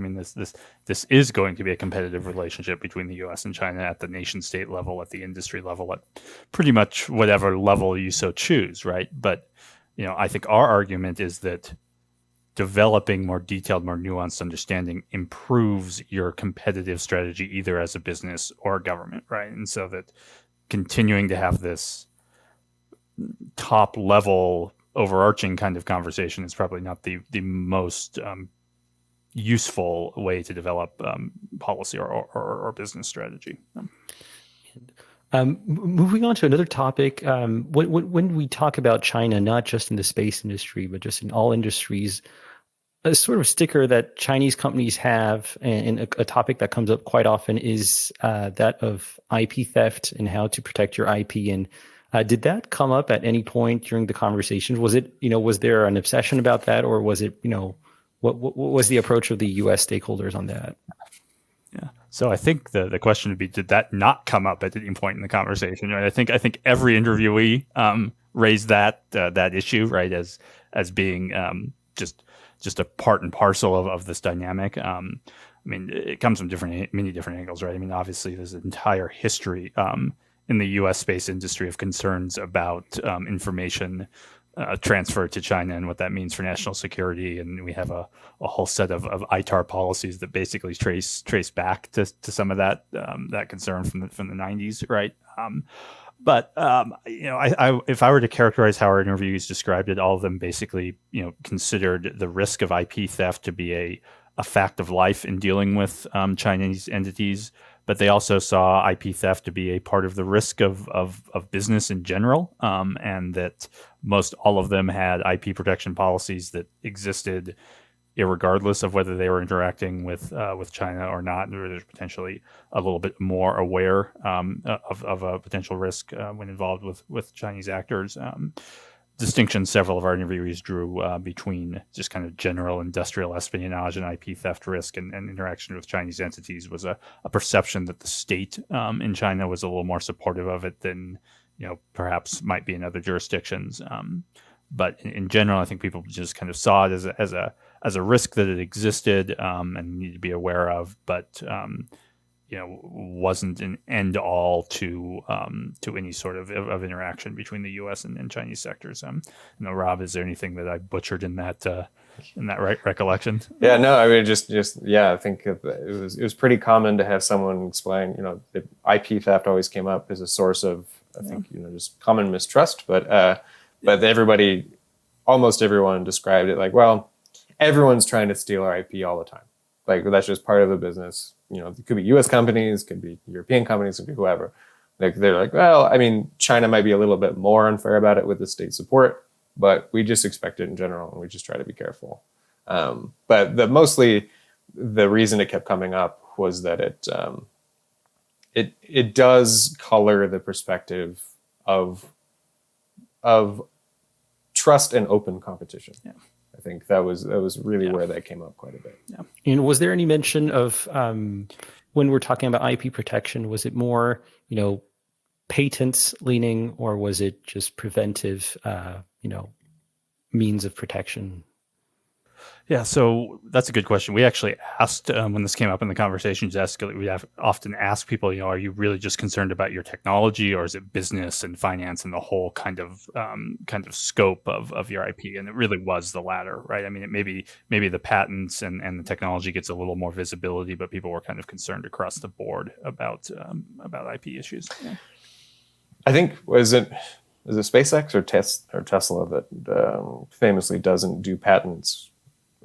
This is going to be a competitive relationship between the U.S. and China at the nation-state level, at the industry level, at pretty much whatever level you so choose, right? But I think our argument is that developing more detailed, more nuanced understanding improves your competitive strategy, either as a business or a government, right? And so that continuing to have this top-level overarching kind of conversation is probably not the most useful way to develop policy or business strategy. Moving on to another topic, when we talk about China, not just in the space industry, but just in all industries, a sort of sticker that Chinese companies have, and a topic that comes up quite often, is that of IP theft and how to protect your IP. And did that come up at any point during the conversation? Was it, was there an obsession about that, or was it, what was the approach of the U.S. stakeholders on that? Yeah. So I think the question would be, did that not come up at any point in the conversation? Right. I think every interviewee raised that issue, right, as being just a part and parcel of this dynamic. It comes from many different angles, right? Obviously there's an entire history in the U.S. space industry of concerns about information transfer to China and what that means for national security. And we have a whole set of ITAR policies that basically trace back to some of that concern from the 90s, right? But if I were to characterize how our interviewees described it, all of them basically considered the risk of IP theft to be a fact of life in dealing with Chinese entities. But they also saw IP theft to be a part of the risk of business in general, and that most all of them had IP protection policies that existed irregardless of whether they were interacting with China or not. Or there's potentially a little bit more aware of a potential risk when involved with Chinese actors. Distinctions several of our interviewees drew between just kind of general industrial espionage and IP theft risk and interaction with Chinese entities was a perception that the state in China was a little more supportive of it than perhaps might be in other jurisdictions. But in general, I think people just kind of saw it as a risk that it existed and needed to be aware of, but wasn't an end all to any sort of interaction between the U.S. and Chinese sectors. Rob, is there anything that I butchered in that recollection? Yeah, no, I mean, just yeah, I think it was pretty common to have someone explain, that IP theft always came up as a source of, I think, just common mistrust, but almost everyone described it like, well, everyone's trying to steal our IP all the time. Like, that's just part of the business. It could be U.S. companies, could be European companies, could be whoever. Like, they're like, well, I mean, China might be a little bit more unfair about it with the state support, but we just expect it in general, and we just try to be careful. But mostly the reason it kept coming up was that it does color the perspective of trust and open competition. Yeah. I think that was really where that came up quite a bit. Yeah. And was there any mention of when we're talking about IP protection, was it more, patents leaning, or was it just preventive, means of protection? Yeah, so that's a good question. We actually asked, when this came up in the conversations, we often ask people, are you really just concerned about your technology, or is it business and finance and the whole kind of scope of your IP? And it really was the latter, right? I mean, it maybe the patents and the technology gets a little more visibility, but people were kind of concerned across the board about IP issues. Yeah. I think is it SpaceX or Tesla that famously doesn't do patents?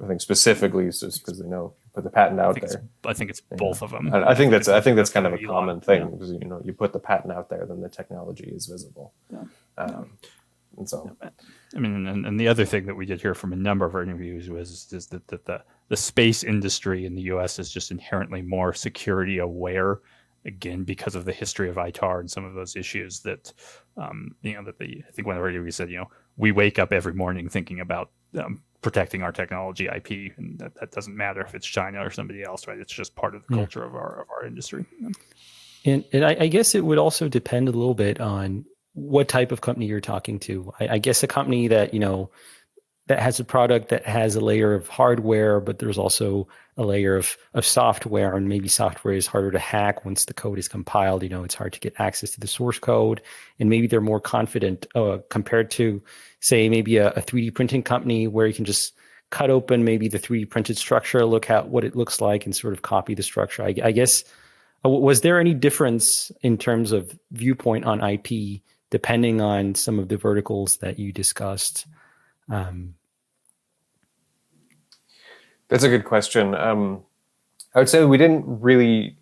I think specifically just because they know you put the patent out there. I think it's both of them. I think that's kind of a common thing because you put the patent out there, then the technology is visible. Yeah. And so, I mean, and the other thing that we did hear from a number of our interviews is that the space industry in the U.S. is just inherently more security aware. Again, because of the history of ITAR and some of those issues that, I think one of our interviews said, we wake up every morning thinking about protecting our technology IP, and that doesn't matter if it's China or somebody else, right? It's just part of the culture of our industry. And I guess it would also depend a little bit on what type of company you're talking to. I guess a company that, that has a product that has a layer of hardware, but there's also a layer of software, and maybe software is harder to hack once the code is compiled. It's hard to get access to the source code, and maybe they're more confident compared to, say, maybe a 3D printing company where you can just cut open maybe the 3D printed structure, look at what it looks like, and sort of copy the structure. I guess, was there any difference in terms of viewpoint on IP depending on some of the verticals that you discussed? That's a good question. I would say we didn't really,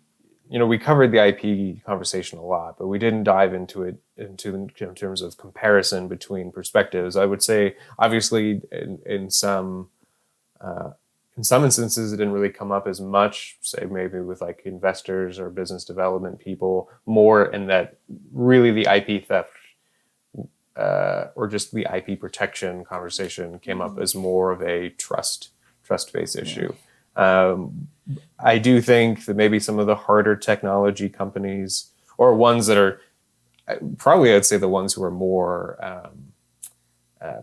we covered the IP conversation a lot, but we didn't dive into it in terms of comparison between perspectives. I would say, obviously, in some instances, it didn't really come up as much, say maybe with like investors or business development people, more in that really the IP theft or just the IP protection conversation came up as more of a trust-based issue. I do think that maybe some of the harder technology companies, or ones that are probably, I'd say the ones who are more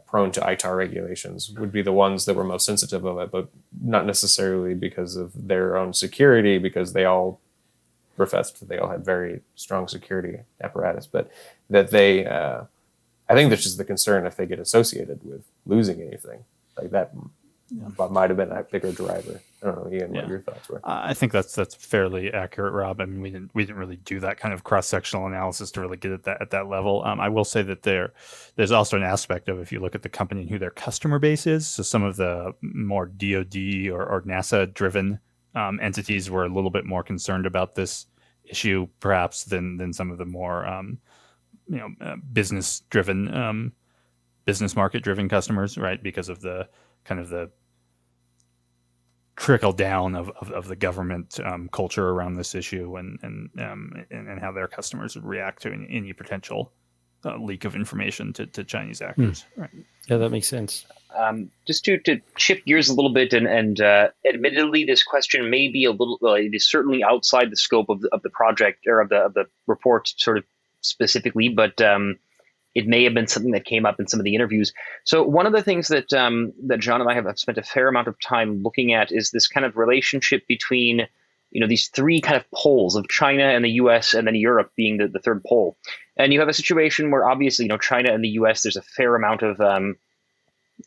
prone to ITAR regulations, would be the ones that were most sensitive of it, but not necessarily because of their own security, because they all professed that they all had very strong security apparatus, but that they, I think that's just the concern if they get associated with losing anything like that. Might have been a bigger driver. I don't know, Ian, what your thoughts were. I think that's fairly accurate, Rob. I mean, we didn't really do that kind of cross-sectional analysis to really get at that level. I will say that there's also an aspect of, if you look at the company and who their customer base is, so some of the more DoD or NASA-driven entities were a little bit more concerned about this issue, perhaps, than some of the more business-driven, business market-driven customers, right? Because of the kind of the trickle down of the government culture around this issue, and how their customers would react to any potential leak of information to Chinese actors. Right. Yeah, that makes sense. Just to shift gears a little bit, and admittedly, this question may be a little. Well, it is certainly outside the scope of the project or of the report, sort of specifically, but. it may have been something that came up in some of the interviews. So one of the things that that John and I have spent a fair amount of time looking at is this kind of relationship between, these three kind of poles of China and the US and then Europe being the third pole. And you have a situation where obviously, China and the US, there's a fair amount of, I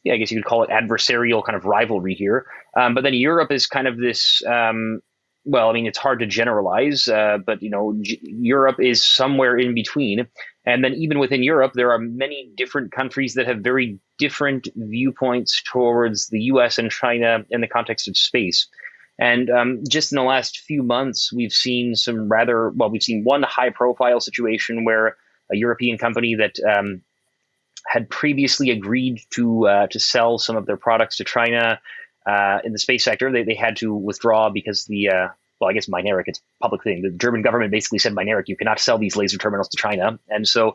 guess you could call it adversarial kind of rivalry here. But then Europe is kind of this, it's hard to generalize, but Europe is somewhere in between. And then even within Europe, there are many different countries that have very different viewpoints towards the US and China in the context of space. And just in the last few months, we've seen we've seen one high profile situation where a European company that had previously agreed to sell some of their products to China in the space sector. They had to withdraw because I guess Mynaric, it's a public thing. The German government basically said, Mynaric, you cannot sell these laser terminals to China. And so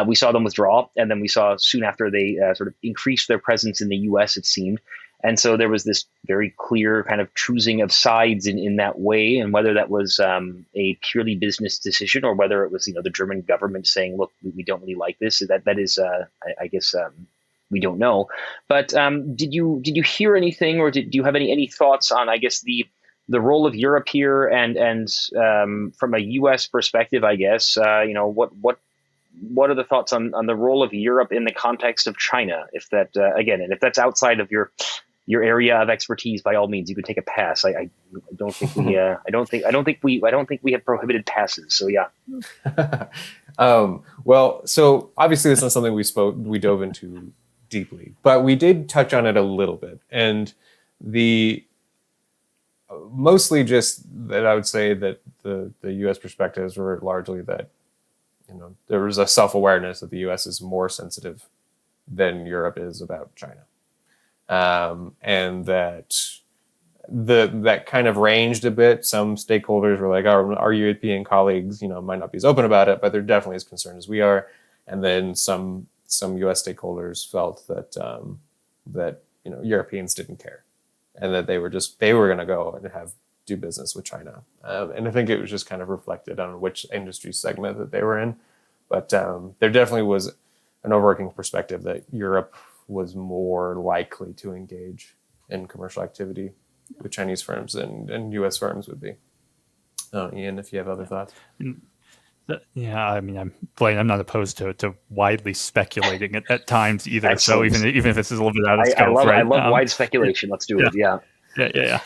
we saw them withdraw. And then we saw soon after they sort of increased their presence in the US, it seemed. And so there was this very clear kind of choosing of sides in that way, and whether that was a purely business decision or whether it was, the German government saying, look, we don't really like this. That is, I guess, we don't know. But did you hear anything, or do you have any thoughts on, I guess, the role of Europe here, and from a U.S. perspective, I guess, what are the thoughts on the role of Europe in the context of China? If that and if that's outside of your area of expertise, by all means, you could take a pass. I don't think we I don't think we have prohibited passes. So yeah. Well, so obviously this is something we dove into deeply, but we did touch on it a little bit, and mostly just that I would say that the U.S. perspectives were largely that there was a self-awareness that the U.S. is more sensitive than Europe is about China. And that that kind of ranged a bit. Some stakeholders were like, our European colleagues, might not be as open about it, but they're definitely as concerned as we are. And then some U.S. stakeholders felt that Europeans didn't care, and that they were going to go and do business with China. And I think it was just kind of reflected on which industry segment that they were in. But there definitely was an overarching perspective that Europe was more likely to engage in commercial activity with Chinese firms than U.S. firms would be. Ian, if you have other thoughts. Yeah, I mean, I'm not opposed to widely speculating at times either. Excellent. So even if this is a little bit out of scope, I love wide speculation. Let's do it. Yeah. Yeah.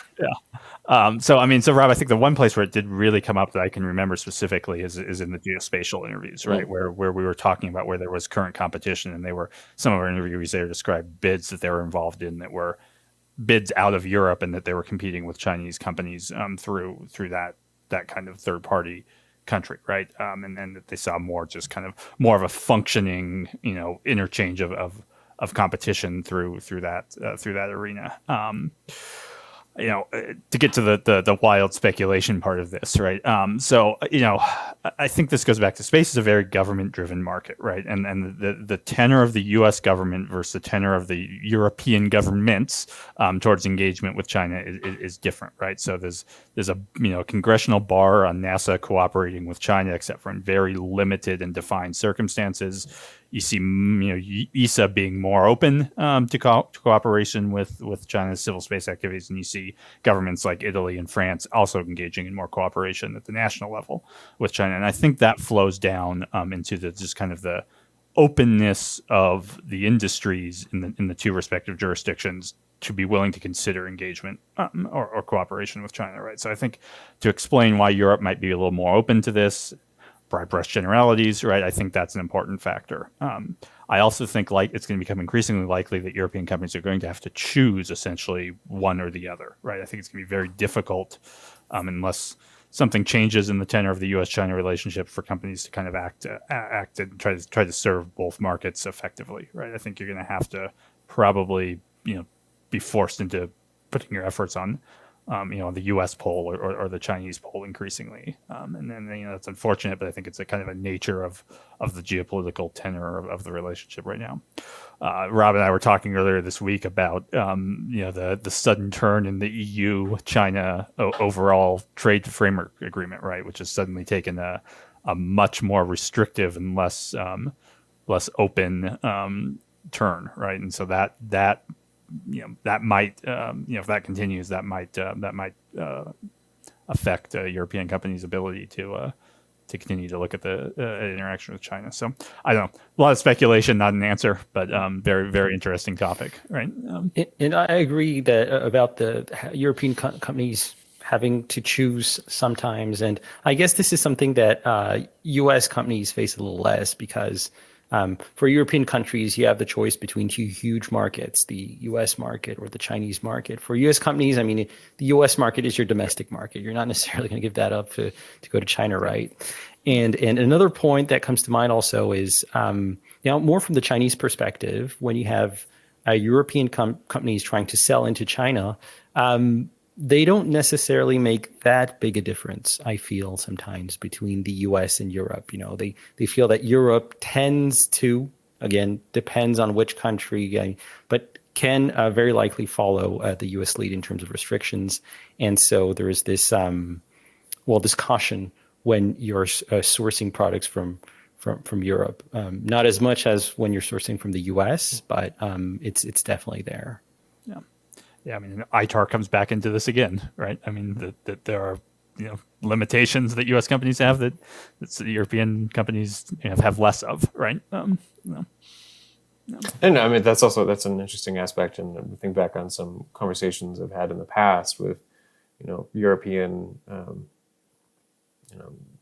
So Rob, I think the one place where it did really come up that I can remember specifically is in the geospatial interviews, right? Mm-hmm. Where we were talking about where there was current competition, and some of our interviewees there described bids that they were involved in that were bids out of Europe, and that they were competing with Chinese companies through that kind of third party country, right? And that they saw more of a functioning, interchange of competition through that arena. To get to the wild speculation part of this, right? I think this goes back to space is a very government-driven market, right? And the tenor of the U.S. government versus the tenor of the European governments towards engagement with China is different, right? So there's a congressional bar on NASA cooperating with China, except for in very limited and defined circumstances. You see, ESA being more open to cooperation with China's civil space activities, and you see governments like Italy and France also engaging in more cooperation at the national level with China. And I think that flows down into the openness of the industries in the two respective jurisdictions to be willing to consider engagement or cooperation with China, right? So I think to explain why Europe might be a little more open to this, broad brush generalities, right? I think that's an important factor. I also think it's going to become increasingly likely that European companies are going to have to choose essentially one or the other, right? I think it's going to be very difficult unless something changes in the tenor of the U.S.-China relationship for companies to kind of act and try to serve both markets effectively, right? I think you're going to have to probably be forced into putting your efforts on the U.S. pole or the Chinese pole increasingly, and then that's unfortunate, but I think it's a kind of a nature of the geopolitical tenor of the relationship right now. Rob and I were talking earlier this week about the sudden turn in the EU-China overall trade framework agreement, right, which has suddenly taken a much more restrictive and less open turn, right? And so that might if that continues, that might affect European companies' ability to continue to look at the interaction with China. So I don't know, a lot of speculation, not an answer, but very, very interesting topic, right? And I agree that about the European companies having to choose sometimes. And I guess this is something that U.S. companies face a little less because for European countries, you have the choice between two huge markets, the U.S. market or the Chinese market. For U.S. companies, I mean, the U.S. market is your domestic market. You're not necessarily going to give that up to go to China, right? And another point that comes to mind also is, more from the Chinese perspective, when you have European companies trying to sell into China, they don't necessarily make that big a difference, I feel, sometimes between the US and Europe. They feel that Europe tends to, again, depends on which country, but can very likely follow the US lead in terms of restrictions. And so there is this, this caution when you're sourcing products from Europe. Not as much as when you're sourcing from the US, but it's definitely there. Yeah. Yeah, I mean, ITAR comes back into this again, right? I mean, that there are limitations that U.S. companies have that European companies have less of, right? And I mean, that's an interesting aspect. And we think back on some conversations I've had in the past with, European,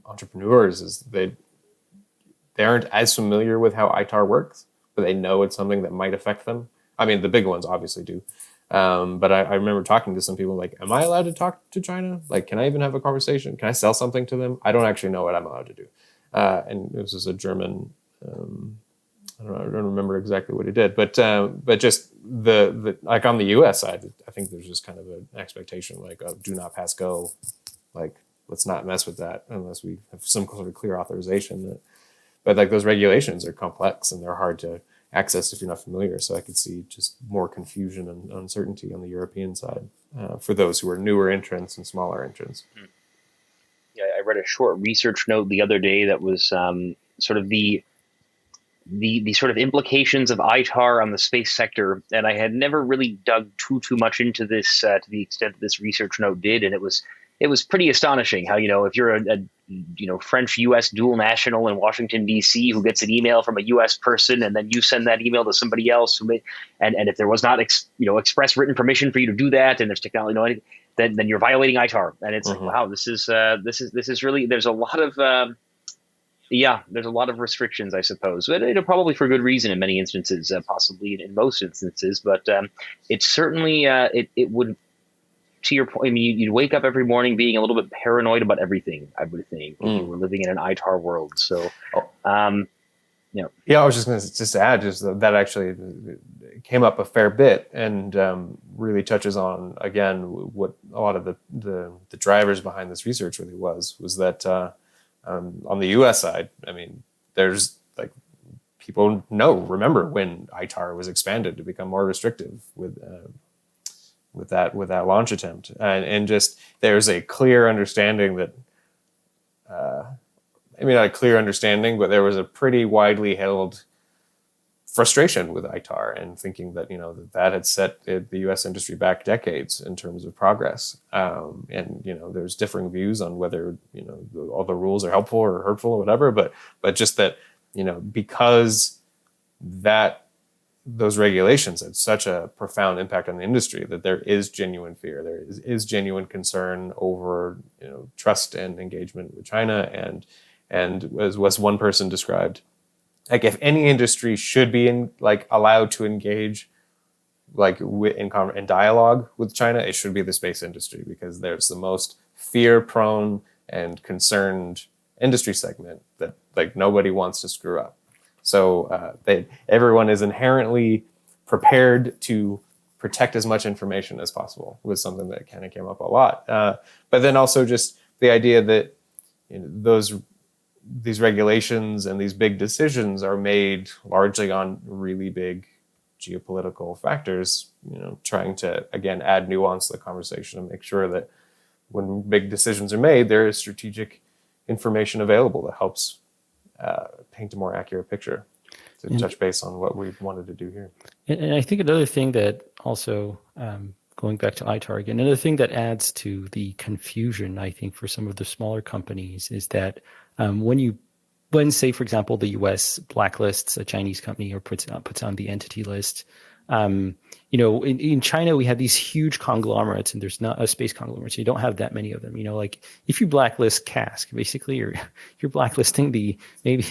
entrepreneurs, is they aren't as familiar with how ITAR works, but they know it's something that might affect them. I mean, the big ones obviously do. But I remember talking to some people like, am I allowed to talk to China? Like, can I even have a conversation? Can I sell something to them? I don't actually know what I'm allowed to do. And this is a German, I don't remember exactly what he did, but just the like on the US side, I think there's just kind of an expectation like, do not pass go. Like, let's not mess with that unless we have some sort of clear authorization. But like those regulations are complex and they're hard to access if you're not familiar. So I could see just more confusion and uncertainty on the European side for those who are newer entrants and smaller entrants. Yeah, I read a short research note the other day that was sort of the sort of implications of ITAR on the space sector, and I had never really dug too much into this to the extent that this research note did, and it was pretty astonishing how if you're a French-U.S. dual national in Washington, D.C. who gets an email from a U.S. person and then you send that email to somebody else and if there was not express written permission for you to do that and there's technology, then you're violating ITAR. And it's like, wow, this is really, there's a lot of there's a lot of restrictions, I suppose, but probably for good reason in many instances, possibly in most instances, but it's certainly it would. To your point, I mean, you'd wake up every morning being a little bit paranoid about everything, I would think, if you were living in an ITAR world. So, Yeah, I was just going to add that actually came up a fair bit and really touches on, again, what a lot of the drivers behind this research really was that on the U.S. side, I mean, there's like people remember when ITAR was expanded to become more restrictive with that launch attempt, and just there's a clear understanding that maybe not a clear understanding, but there was a pretty widely held frustration with ITAR and thinking that that had set the U.S. industry back decades in terms of progress, and there's differing views on whether all the rules are helpful or hurtful or whatever, but just that because those regulations had such a profound impact on the industry that there is genuine fear. There is genuine concern over trust and engagement with China, and as one person described, like if any industry should be allowed to engage in dialogue with China, it should be the space industry, because there's the most fear-prone and concerned industry segment that nobody wants to screw up. So everyone is inherently prepared to protect as much information as possible, was something that kind of came up a lot. But then also just the idea that these regulations and these big decisions are made largely on really big geopolitical factors, trying to, again, add nuance to the conversation and make sure that when big decisions are made, there is strategic information available that helps paint a more accurate picture. touch base on what we wanted to do here. And I think another thing that also, going back to iTarget, another thing that adds to the confusion, I think, for some of the smaller companies is that when say, for example, the U.S. blacklists a Chinese company or puts on the entity list, in China, we have these huge conglomerates, and there's not a space conglomerate, so you don't have that many of them. Like if you blacklist Cask, basically you're blacklisting maybe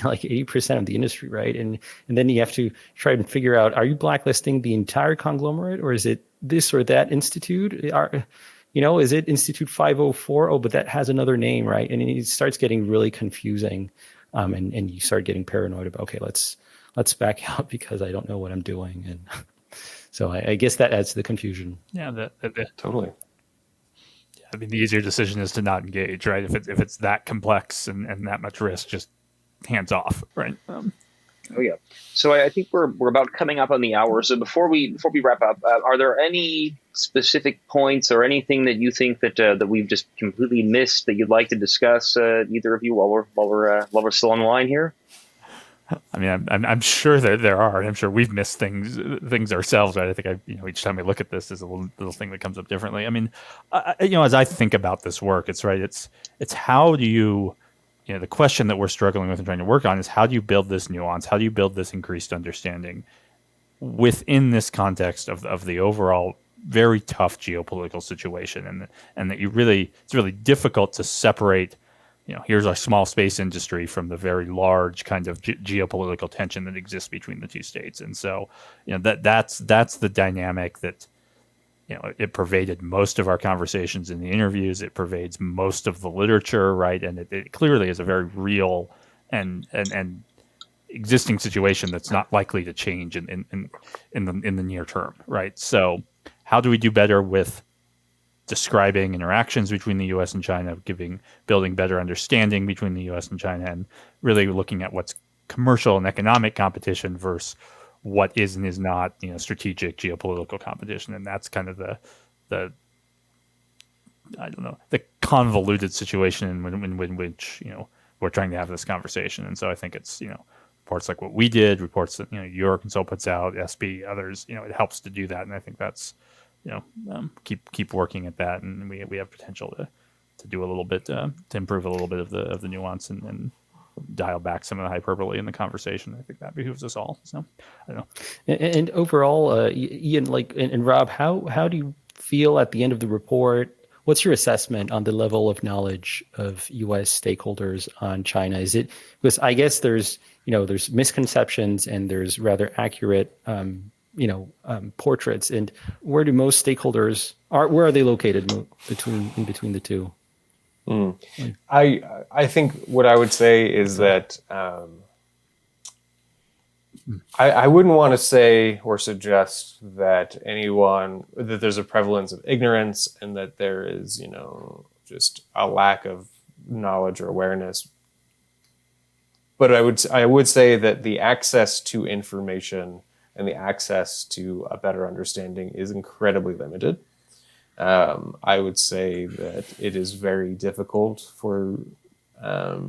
like 80% of the industry, right? And then you have to try and figure out, are you blacklisting the entire conglomerate, or is it this or that institute? Is it Institute 504? Oh, but that has another name, right? And it starts getting really confusing, and you start getting paranoid about, okay, let's back out because I don't know what I'm doing. And so I guess that adds to the confusion. Yeah, Totally. Yeah, I mean, the easier decision is to not engage, right? If it's that complex and that much risk, just hands off, right? Oh yeah. So I think we're about coming up on the hour. So before we wrap up, are there any specific points or anything that you think that we've just completely missed that you'd like to discuss, either of you, while we're still on the line here? I mean, I'm sure that there are. I'm sure we've missed things ourselves, right? I think each time we look at this, there's a little thing that comes up differently. I mean, as I think about this work, it's how do you, the question that we're struggling with and trying to work on is how do you build this nuance? How do you build this increased understanding within this context of the overall very tough geopolitical situation, and that it's really difficult to separate. Here's our small space industry from the very large kind of geopolitical tension that exists between the two states. And so, that's the dynamic that, it pervaded most of our conversations in the interviews. It pervades most of the literature, right? And it clearly is a very real and existing situation that's not likely to change in the near term, right? So, how do we do better with describing interactions between the U.S. and China, building better understanding between the U.S. and China, and really looking at what's commercial and economic competition versus what is and is not, strategic geopolitical competition. And that's kind of the convoluted situation in which, we're trying to have this conversation. And so I think it's, reports like what we did, reports that, Euroconsult puts out, SB, others, it helps to do that. And I think that's, keep working at that, and we have potential to do a little bit to improve a little bit of the nuance and dial back some of the hyperbole in the conversation. I think that behooves us all. So I don't know. And overall, Ian, and Rob, how do you feel at the end of the report? What's your assessment on the level of knowledge of U.S. stakeholders on China? Is it because I guess there's misconceptions and there's rather accurate portraits, and where do most stakeholders where are they located in between the two? I think what I would say is that I wouldn't want to say or suggest that there's a prevalence of ignorance and that there is just a lack of knowledge or awareness. But I would say that the access to information and the access to a better understanding is incredibly limited. I would say that it is very difficult for a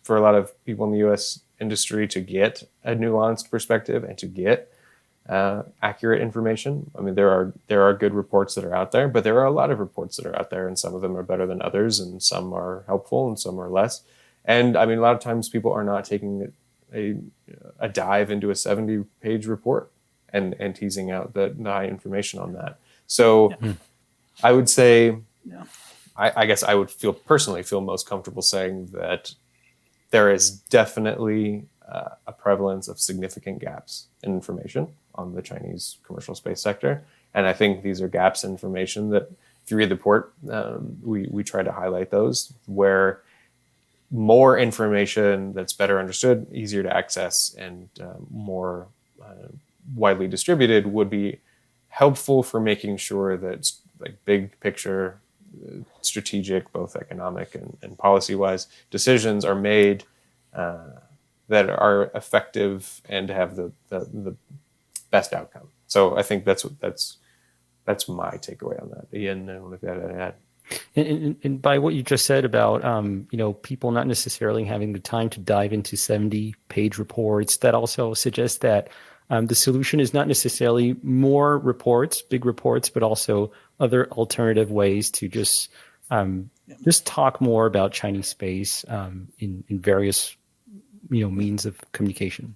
lot of people in the U.S. industry to get a nuanced perspective and to get accurate information. I mean, there are good reports that are out there, but there are a lot of reports that are out there, and some of them are better than others, and some are helpful and some are less. And I mean, a lot of times people are not taking a dive into a 70-page report and teasing out the high information on that. So I would say, I guess I would personally feel most comfortable saying that there is definitely a prevalence of significant gaps in information on the Chinese commercial space sector. And I think these are gaps in information that, if you read the report, we try to highlight those, where more information that's better understood, easier to access, and more widely distributed would be helpful for making sure that big picture, strategic, both economic and policy-wise decisions are made that are effective and have the best outcome. So I think that's my takeaway on that. Ian, I don't know if you had to add. And by what you just said about people not necessarily having the time to dive into 70-page reports, that also suggests that the solution is not necessarily more reports, big reports, but also other alternative ways to just talk more about Chinese space in various means of communication.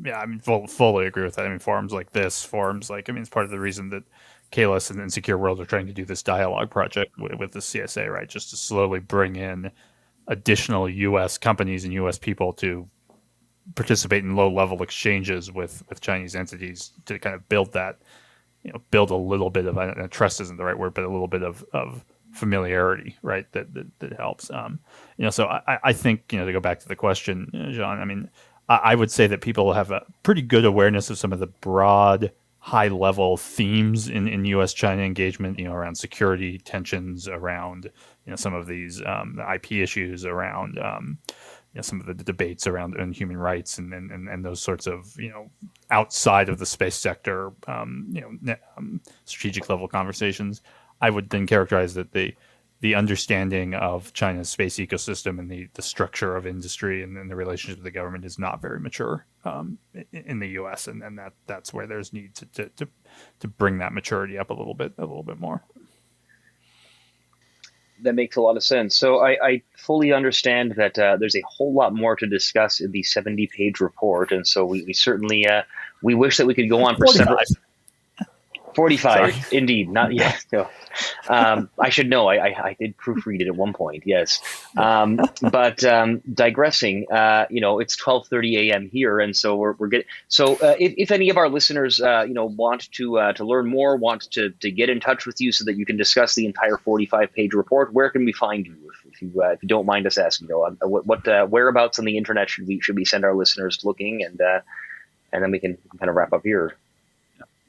Yeah, I mean, fully agree with that. I mean, forums like this, it's part of the reason that Caelus and Secure World are trying to do this dialogue project with the CSA, right? Just to slowly bring in additional U.S. companies and U.S. people to participate in low-level exchanges with Chinese entities to kind of build that, build a little bit of, trust isn't the right word, but a little bit of familiarity, right? That helps. So I think, to go back to the question, John, I mean, I would say that people have a pretty good awareness of some of the broad, high-level themes in U.S.-China engagement, around security tensions, around some of these IP issues, around some of the debates around human rights and those sorts of outside of the space sector strategic level conversations. I would then characterize that the understanding of China's space ecosystem and the structure of industry and the relationship with the government is not very mature in the U.S. and that's where there's need to bring that maturity up a little bit more. That makes a lot of sense. So I fully understand that there's a whole lot more to discuss in the 70-page report, and so we certainly we wish that we could go on for 45, Sorry. Indeed. Not yet. No. I should know. I did proofread it at one point. Yes. But digressing, it's 12:30 a.m. here, and so we're getting. So if any of our listeners, want to learn more, want to get in touch with you so that you can discuss the entire 45-page report, where can we find you? If you don't mind us asking, what whereabouts on the internet should we send our listeners looking, and then we can kind of wrap up here.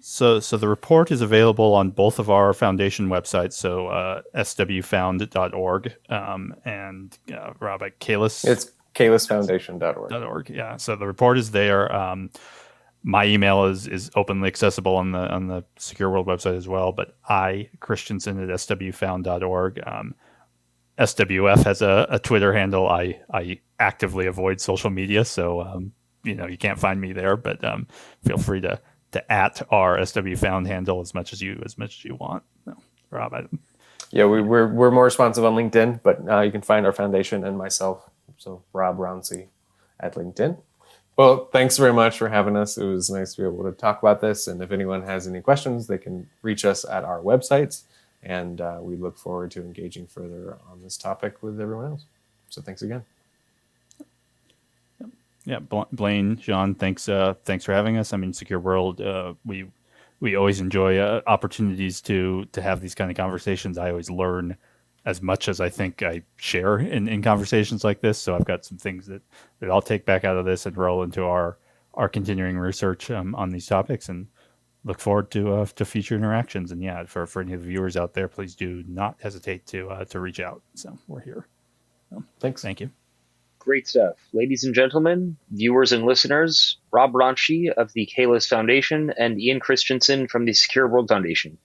So the report is available on both of our foundation websites, so swfound.org and Rob at Caelus. It's caelusfoundation.org. Yeah, so the report is there. My email is openly accessible on the Secure World website as well, but Christensen at swfound.org. SWF has a Twitter handle. I actively avoid social media, so you can't find me there, but feel free to at our SW Found handle as much as you want. No, Rob, yeah, we're more responsive on LinkedIn, but you can find our foundation and myself, so Rob Ronci at LinkedIn. Well, thanks very much for having us. It was nice to be able to talk about this, and if anyone has any questions, they can reach us at our websites, and we look forward to engaging further on this topic with everyone else. So thanks again. Yeah, Blaine, John, thanks for having us. I mean, Secure World, we always enjoy opportunities to have these kind of conversations. I always learn as much as I think I share in conversations like this. So I've got some things that I'll take back out of this and roll into our continuing research on these topics, and look forward to future interactions. And yeah, for any of the viewers out there, please do not hesitate to reach out. So we're here. Thanks. Thank you. Great stuff. Ladies and gentlemen, viewers and listeners, Rob Ronci of the Caelus Foundation and Ian Christensen from the Secure World Foundation.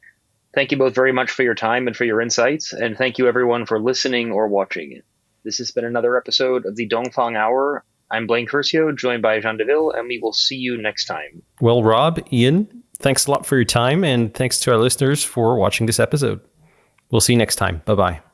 Thank you both very much for your time and for your insights, and thank you everyone for listening or watching. This has been another episode of the Dongfang Hour. I'm Blaine Curcio, joined by Jean Deville, and we will see you next time. Well, Rob, Ian, thanks a lot for your time, and thanks to our listeners for watching this episode. We'll see you next time. Bye-bye.